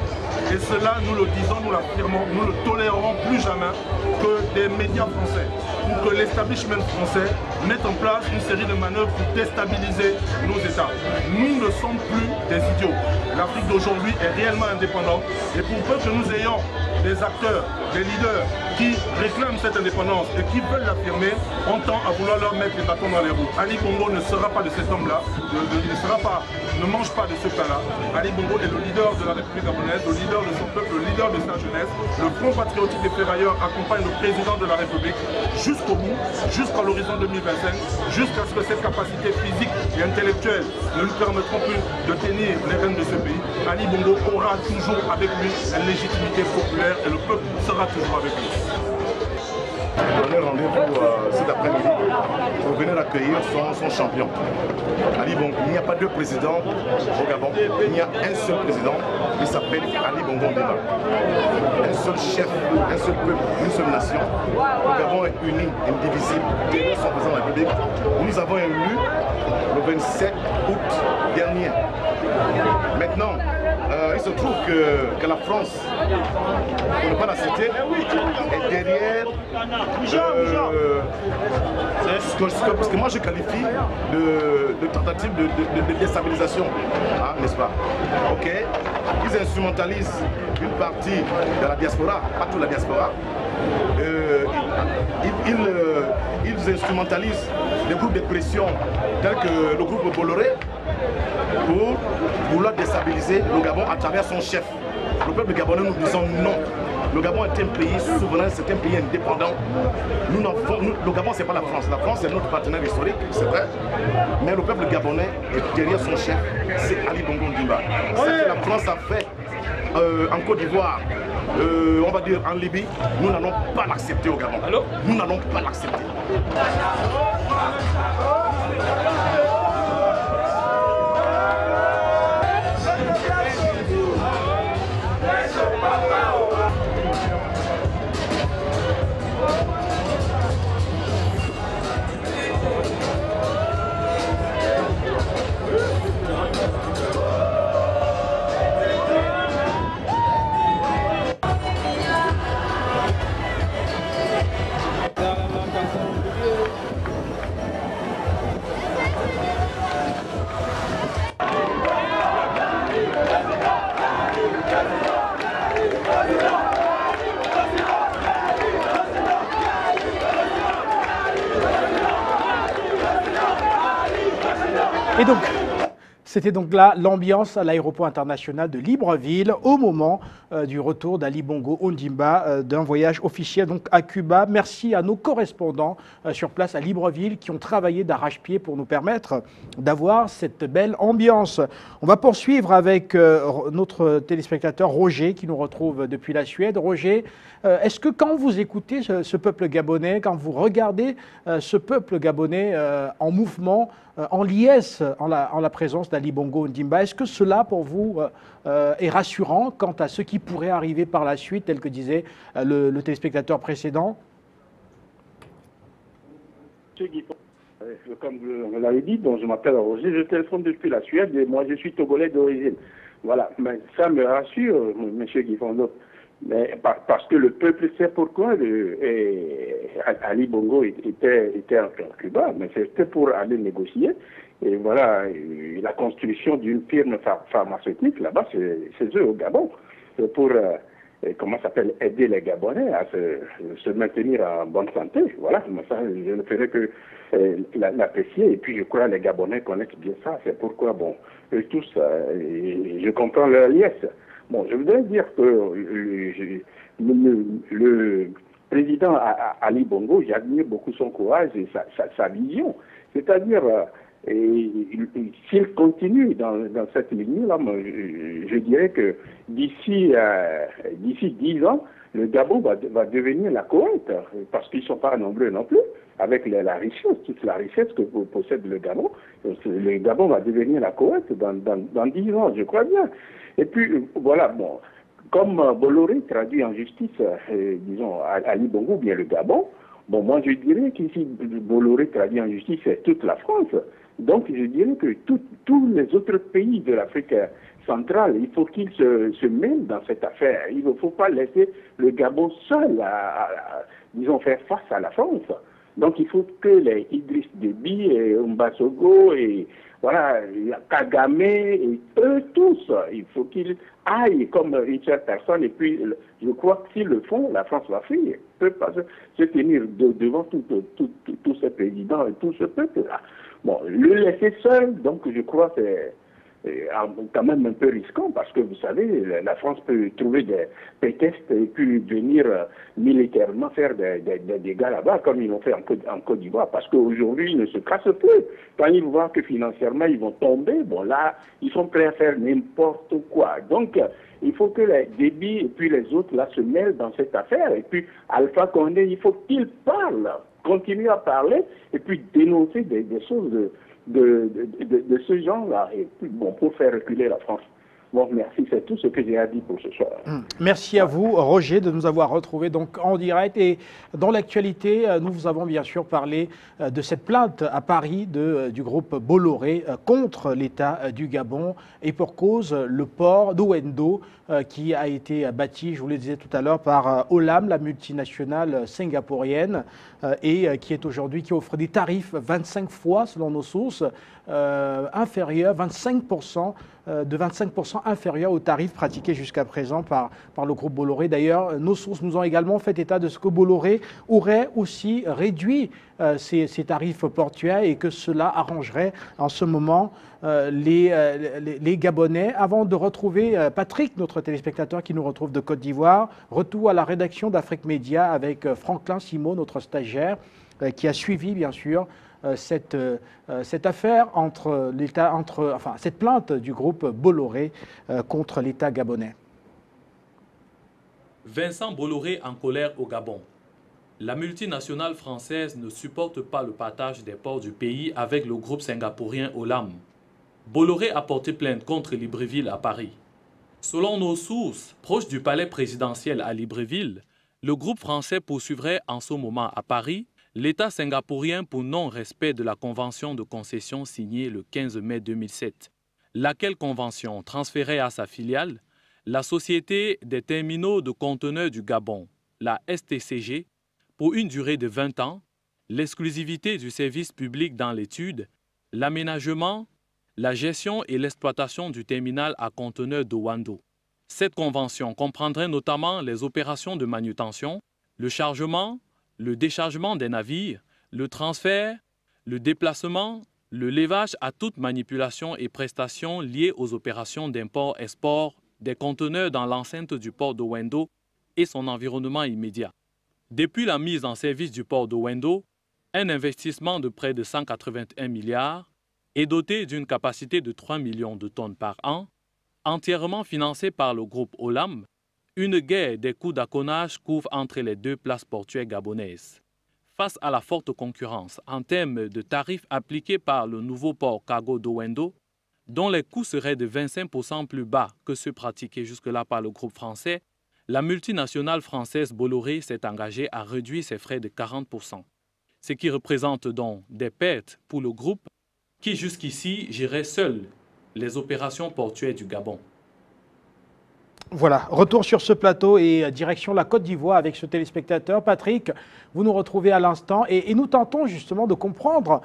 Et cela, nous le disons, nous l'affirmons, nous ne tolérerons plus jamais que des médias français ou que l'establishment français mette en place une série de manœuvres pour déstabiliser nos États. Nous ne sommes plus des idiots. L'Afrique d'aujourd'hui est réellement indépendante et pour peu que nous ayons des acteurs, des leaders qui réclament cette indépendance et qui veulent l'affirmer, on tend à vouloir leur mettre les bâtons dans les roues. Ali Bongo ne sera pas de cet homme-là, ne mange pas de ce plat-là. Ali Bongo est le leader de la République gabonaise, le leader de son peuple, le leader de sa jeunesse. Le Front patriotique des ferrailleurs accompagne le président de la République jusqu'au bout, jusqu'à l'horizon 2025, jusqu'à ce que cette capacité physique et intellectuelle ne lui permettront plus de tenir les rênes de ce pays. Ali Bongo aura toujours avec lui une légitimité populaire et le peuple sera toujours avec lui. Prenez rendez-vous cet après-midi pour venir accueillir son champion. Ali Bongo, il n'y a pas deux présidents au Gabon, il y a un seul président, il s'appelle Ali Bongo Ondimba. Un seul chef, un seul peuple, une seule nation. Le Gabon est uni, indivisible, derrière son président de la République. Nous avons élu le 27 août dernier. Maintenant, il se trouve que la France, pour ne pas la citer, est derrière ce que moi je qualifie de tentative de déstabilisation, n'est-ce pas? Ok, ils instrumentalisent une partie de la diaspora, pas toute la diaspora. Ils instrumentalisent des groupes de pression tels que le groupe Bolloré pour vouloir déstabiliser le Gabon à travers son chef. Le peuple gabonais, nous disons non. Le Gabon est un pays souverain, c'est un pays indépendant. Le Gabon, ce n'est pas la France. La France, c'est notre partenaire historique, c'est vrai. Mais le peuple gabonais, derrière son chef, c'est Ali Bongo Ondimba. Ce que la France a fait en Côte d'Ivoire, on va dire en Libye, nous n'allons pas l'accepter au Gabon. Nous n'allons pas l'accepter. Et donc, c'était donc là l'ambiance à l'aéroport international de Libreville au moment du retour d'Ali Bongo Ondimba d'un voyage officiel donc à Cuba. Merci à nos correspondants sur place à Libreville qui ont travaillé d'arrache-pied pour nous permettre d'avoir cette belle ambiance. On va poursuivre avec notre téléspectateur Roger qui nous retrouve depuis la Suède. Roger, est-ce que quand vous écoutez ce peuple gabonais, quand vous regardez ce peuple gabonais en mouvement, en liesse, en la présence d'Ali Bongo Ondimba, est-ce que cela pour vous est rassurant quant à ce qui pourrait arriver par la suite, tel que disait le téléspectateur précédent? Comme vous l'avez dit, je m'appelle Roger, je téléphone depuis la Suède et moi je suis togolais d'origine. Voilà, mais ça me rassure, M. Guifondo. Mais parce que le peuple sait pourquoi Ali Bongo était en Cuba, mais c'était pour aller négocier. Et voilà, la construction d'une firme pharmaceutique là-bas, c'est eux au Gabon, pour comment s'appelle, aider les Gabonais à se maintenir en bonne santé. Voilà, ça, je ne ferai que l'apprécier. Et puis je crois que les Gabonais connaissent bien ça. C'est pourquoi, bon, eux tous, je comprends leur liesse. Bon, je voudrais dire que le président Ali Bongo, j'admire beaucoup son courage et sa vision. C'est-à-dire, s'il continue dans cette ligne-là, je dirais que d'ici 10 ans, le Gabon va devenir la Koweït, parce qu'ils ne sont pas nombreux non plus, avec la richesse, toute la richesse que possède le Gabon. Le Gabon va devenir la Koweït dans 10 ans, je crois bien. Et puis, voilà, bon, comme Bolloré traduit en justice, disons, Ali Bongo, bien le Gabon, bon, moi je dirais qu'ici, Bolloré traduit en justice, c'est toute la France. Donc, je dirais que tous les autres pays de l'Afrique centrale, il faut qu'ils se mêlent dans cette affaire. Il ne faut pas laisser le Gabon seul disons, faire face à la France. Donc, il faut que les Idriss Déby et Mbasogo et voilà, Kagame et eux tous, il faut qu'ils aillent comme une seule personne. Et puis, je crois que s'ils le font, la France va fuir. Ne peut pas se tenir devant tous ces présidents et tout ce peuple-là. Bon, le laisser seul, donc je crois que c'est quand même un peu risquant parce que vous savez, la France peut trouver des prétextes et puis venir militairement faire des dégâts là-bas comme ils l'ont fait en Côte d'Ivoire parce qu'aujourd'hui ils ne se cassent plus. Quand ils voient que financièrement ils vont tomber, bon là, ils sont prêts à faire n'importe quoi. Donc, il faut que les Déby et puis les autres là se mêlent dans cette affaire. Et puis Alpha Condé, il faut qu'il parle, continue à parler et puis dénoncer des choses de ce genre-là, et puis, bon, pour faire reculer la France. Bon, merci, c'est tout ce que j'ai à dire pour ce soir. Merci à vous, Roger, de nous avoir retrouvés donc en direct. Et dans l'actualité, nous vous avons bien sûr parlé de cette plainte à Paris du groupe Bolloré contre l'État du Gabon et pour cause le port d'Owendo qui a été bâti, je vous le disais tout à l'heure, par Olam, la multinationale singapourienne, et qui est aujourd'hui, qui offre des tarifs 25 fois, selon nos sources, inférieurs, 25%, de 25% inférieurs aux tarifs pratiqués jusqu'à présent par le groupe Bolloré. D'ailleurs, nos sources nous ont également fait état de ce que Bolloré aurait aussi réduit ses tarifs portuaires et que cela arrangerait en ce moment les Gabonais. Avant de retrouver Patrick, notre téléspectateur qui nous retrouve de Côte d'Ivoire, retour à la rédaction d'Afrique Média avec Franklin Simon, notre stagiaire, qui a suivi bien sûr cette affaire cette plainte du groupe Bolloré contre l'État gabonais. Vincent Bolloré en colère au Gabon. La multinationale française ne supporte pas le partage des ports du pays avec le groupe singapourien Olam. Bolloré a porté plainte contre Libreville à Paris. Selon nos sources proches du palais présidentiel à Libreville, le groupe français poursuivrait en ce moment à Paris l'État singapourien pour non-respect de la convention de concession signée le 15 mai 2007, laquelle convention transférait à sa filiale, la Société des terminaux de conteneurs du Gabon, la STCG, pour une durée de 20 ans, l'exclusivité du service public dans l'étude, l'aménagement, la gestion et l'exploitation du terminal à conteneurs d'Owendo. Cette convention comprendrait notamment les opérations de manutention, le chargement, le déchargement des navires, le transfert, le déplacement Le levage à toute manipulation et prestation liées aux opérations d'import-export des conteneurs dans l'enceinte du port de Wendo et son environnement immédiat. Depuis la mise en service du port de Wendo, un investissement de près de 181 milliards est doté d'une capacité de 3 millions de tonnes par an, entièrement financé par le groupe Olam. Une guerre des coûts d'accollage couvre entre les deux places portuaires gabonaises. Face à la forte concurrence en termes de tarifs appliqués par le nouveau port cargo de Wendo, dont les coûts seraient de 25% plus bas que ceux pratiqués jusque-là par le groupe français, la multinationale française Bolloré s'est engagée à réduire ses frais de 40%, ce qui représente donc des pertes pour le groupe qui jusqu'ici gérait seul les opérations portuaires du Gabon. Voilà, retour sur ce plateau et direction la Côte d'Ivoire avec ce téléspectateur. Patrick, vous nous retrouvez à l'instant et nous tentons justement de comprendre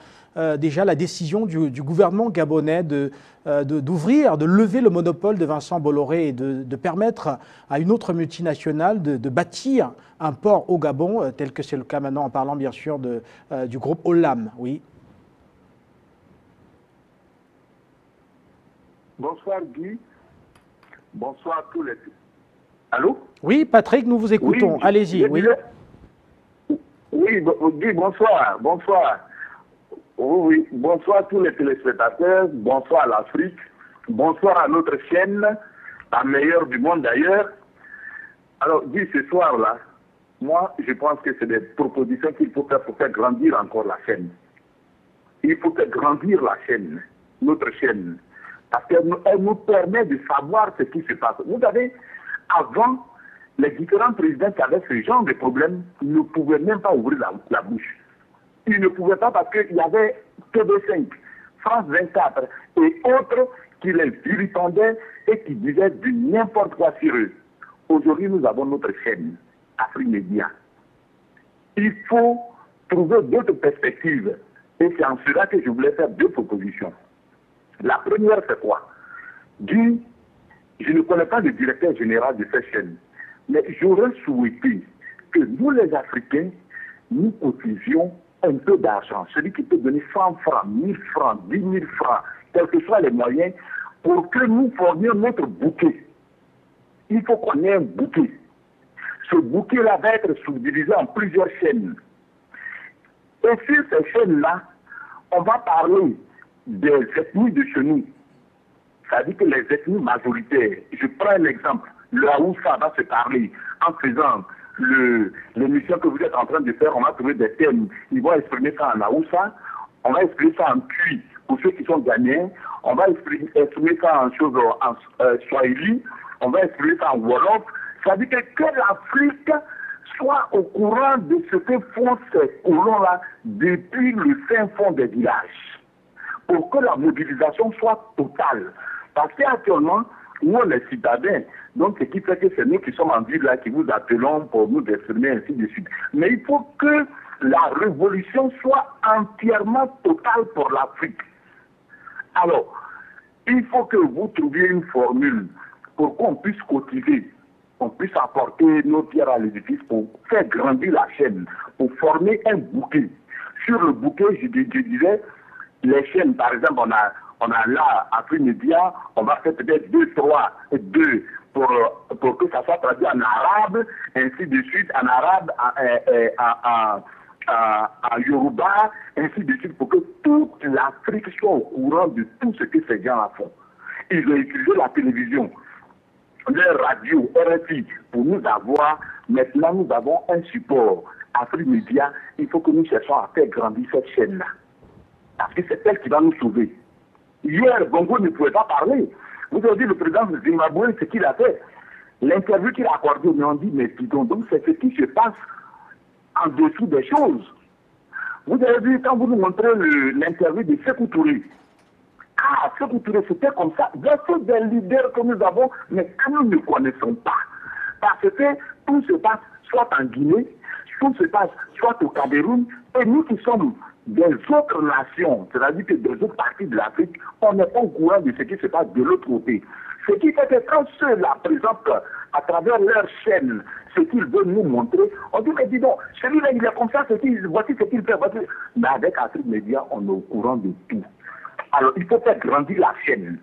déjà la décision du gouvernement gabonais d'ouvrir, de lever le monopole de Vincent Bolloré et de permettre à une autre multinationale de bâtir un port au Gabon, tel que c'est le cas maintenant en parlant bien sûr du groupe Olam. Oui. Bonsoir Guy. Bonsoir à tous les... Allô? Oui, Patrick, nous vous écoutons. Oui, allez-y. Oui. Oui, Guy, bonsoir. Bonsoir. Oui, bonsoir à tous les téléspectateurs. Bonsoir à l'Afrique. Bonsoir à notre chaîne, la meilleure du monde d'ailleurs. Alors, Guy, ce soir-là, moi, je pense que c'est des propositions qu'il faut faire pour faire grandir encore la chaîne. Il faut faire grandir la chaîne, notre chaîne. Parce qu'elle nous permet de savoir ce qui se passe. Vous savez, avant, les différents présidents qui avaient ce genre de problème ne pouvaient même pas ouvrir la bouche. Ils ne pouvaient pas parce qu'il y avait TV5, France 24 et autres qui les vilipendaient et qui disaient du n'importe quoi sur eux. Aujourd'hui, nous avons notre chaîne, Afrique Média. Il faut trouver d'autres perspectives. Et c'est en cela que je voulais faire deux propositions. La première, c'est quoi? Je ne connais pas le directeur général de cette chaîne, mais j'aurais souhaité que nous, les Africains, nous cotisions un peu d'argent. Celui qui peut donner 100 francs, 1000 francs, 10 000 francs, quels que soient les moyens, pour que nous formions notre bouquet. Il faut qu'on ait un bouquet. Ce bouquet-là va être subdivisé en plusieurs chaînes. Et sur ces chaînes-là, on va parler des ethnies de chez nous. C'est-à-dire que les ethnies majoritaires, je prends un exemple, le Haoussa va se parler en faisant l'émission que vous êtes en train de faire, on va trouver des thèmes, ils vont exprimer ça en Haoussa, on va exprimer ça en Tui pour ceux qui sont Ghanéens, on va exprimer ça en chose en Swahili, on va exprimer ça en Wolof. C'est-à-dire que l'Afrique soit au courant de ce que font ces colons-là depuis le fin fond des villages, pour que la mobilisation soit totale. Parce qu'actuellement, nous, on est citadins, donc ce qui fait que c'est nous qui sommes en ville là, qui vous appelons pour nous exprimer ainsi de suite. Mais il faut que la révolution soit entièrement totale pour l'Afrique. Alors, il faut que vous trouviez une formule pour qu'on puisse cotiser, qu'on puisse apporter nos pierres à l'édifice pour faire grandir la chaîne, pour former un bouquet. Sur le bouquet, je disais, les chaînes, par exemple, on a là, Afrique Média, on va faire peut-être 2 pour que ça soit traduit en arabe, ainsi de suite, en arabe, en Yoruba, ainsi de suite, pour que toute l'Afrique soit au courant de tout ce que ces gens-là font. Ils ont utilisé la télévision, leur radio, RFI, pour nous avoir. Maintenant, nous avons un support, Afrique Média. Il faut que nous cherchions à faire grandir cette chaîne-là. Parce que c'est elle qui va nous sauver. Hier, Bongo ne pouvait pas parler. Vous avez dit le président de Zimbabwe, ce qu'il a fait. L'interview qu'il a accordée, on dit, mais putain, donc c'est ce qui se passe en dessous des choses. Vous avez vu, quand vous nous montrez l'interview de Sékou Touré, ah, Sékou Touré, c'était comme ça. Il y a des leaders que nous avons, mais que nous ne connaissons pas. Parce que tout se passe soit en Guinée, tout se passe soit au Cameroun, et nous qui sommes des autres nations, c'est-à-dire que des autres parties de l'Afrique, on n'est pas au courant de ce qui se passe de l'autre côté. Ce qui fait que quand ceux-là présentent à travers leur chaîne ce qu'ils veulent nous montrer, on dit, mais dis donc, celui-là il est comme ça, voici ce qu'il fait. Mais avec Afrique Média, on est au courant de tout. Alors il faut faire grandir la chaîne.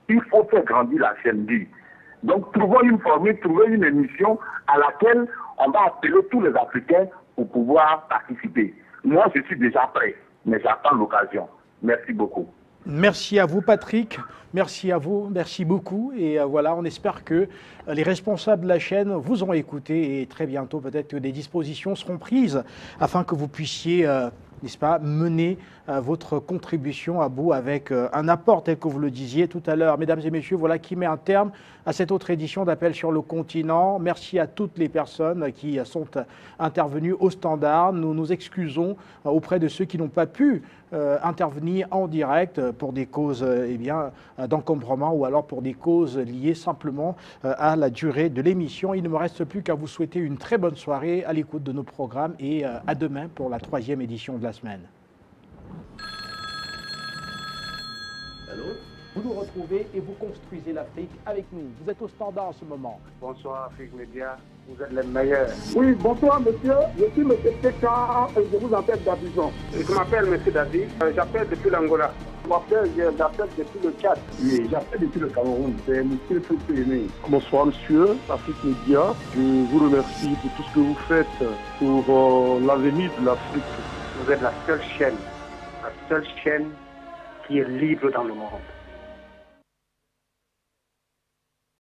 Il faut faire grandir la chaîne, dit. Donc trouvons une formule, trouvons une émission à laquelle on va appeler tous les Africains pour pouvoir participer. Moi, je suis déjà prêt, mais j'attends l'occasion. Merci beaucoup. Merci à vous, Patrick. Merci à vous, merci beaucoup. Et voilà, on espère que les responsables de la chaîne vous ont écouté et très bientôt, peut-être que des dispositions seront prises afin que vous puissiez, n'est-ce pas, mener votre contribution à bout avec un apport tel que vous le disiez tout à l'heure. Mesdames et messieurs, voilà qui met un terme à cette autre édition d'Appel sur le continent. Merci à toutes les personnes qui sont intervenues au standard. Nous nous excusons auprès de ceux qui n'ont pas pu intervenir en direct pour des causes d'encombrement ou alors pour des causes liées simplement à la durée de l'émission. Il ne me reste plus qu'à vous souhaiter une très bonne soirée à l'écoute de nos programmes et à demain pour la 3e édition de la semaine. Vous nous retrouvez et vous construisez l'Afrique avec nous. Vous êtes au standard en ce moment. Bonsoir Afrique Média, vous êtes les meilleurs. Oui, bonsoir monsieur, je suis M. Pécan et je vous appelle d'Abidjan. Je m'appelle M. David, j'appelle depuis l'Angola. J'appelle depuis le Tchad. Oui, j'appelle depuis le Cameroun, c'est M. Foukéné. Bonsoir monsieur, Afrique Média. Je vous remercie pour tout ce que vous faites pour l'avenir de l'Afrique. Vous êtes la seule chaîne qui est libre dans le monde.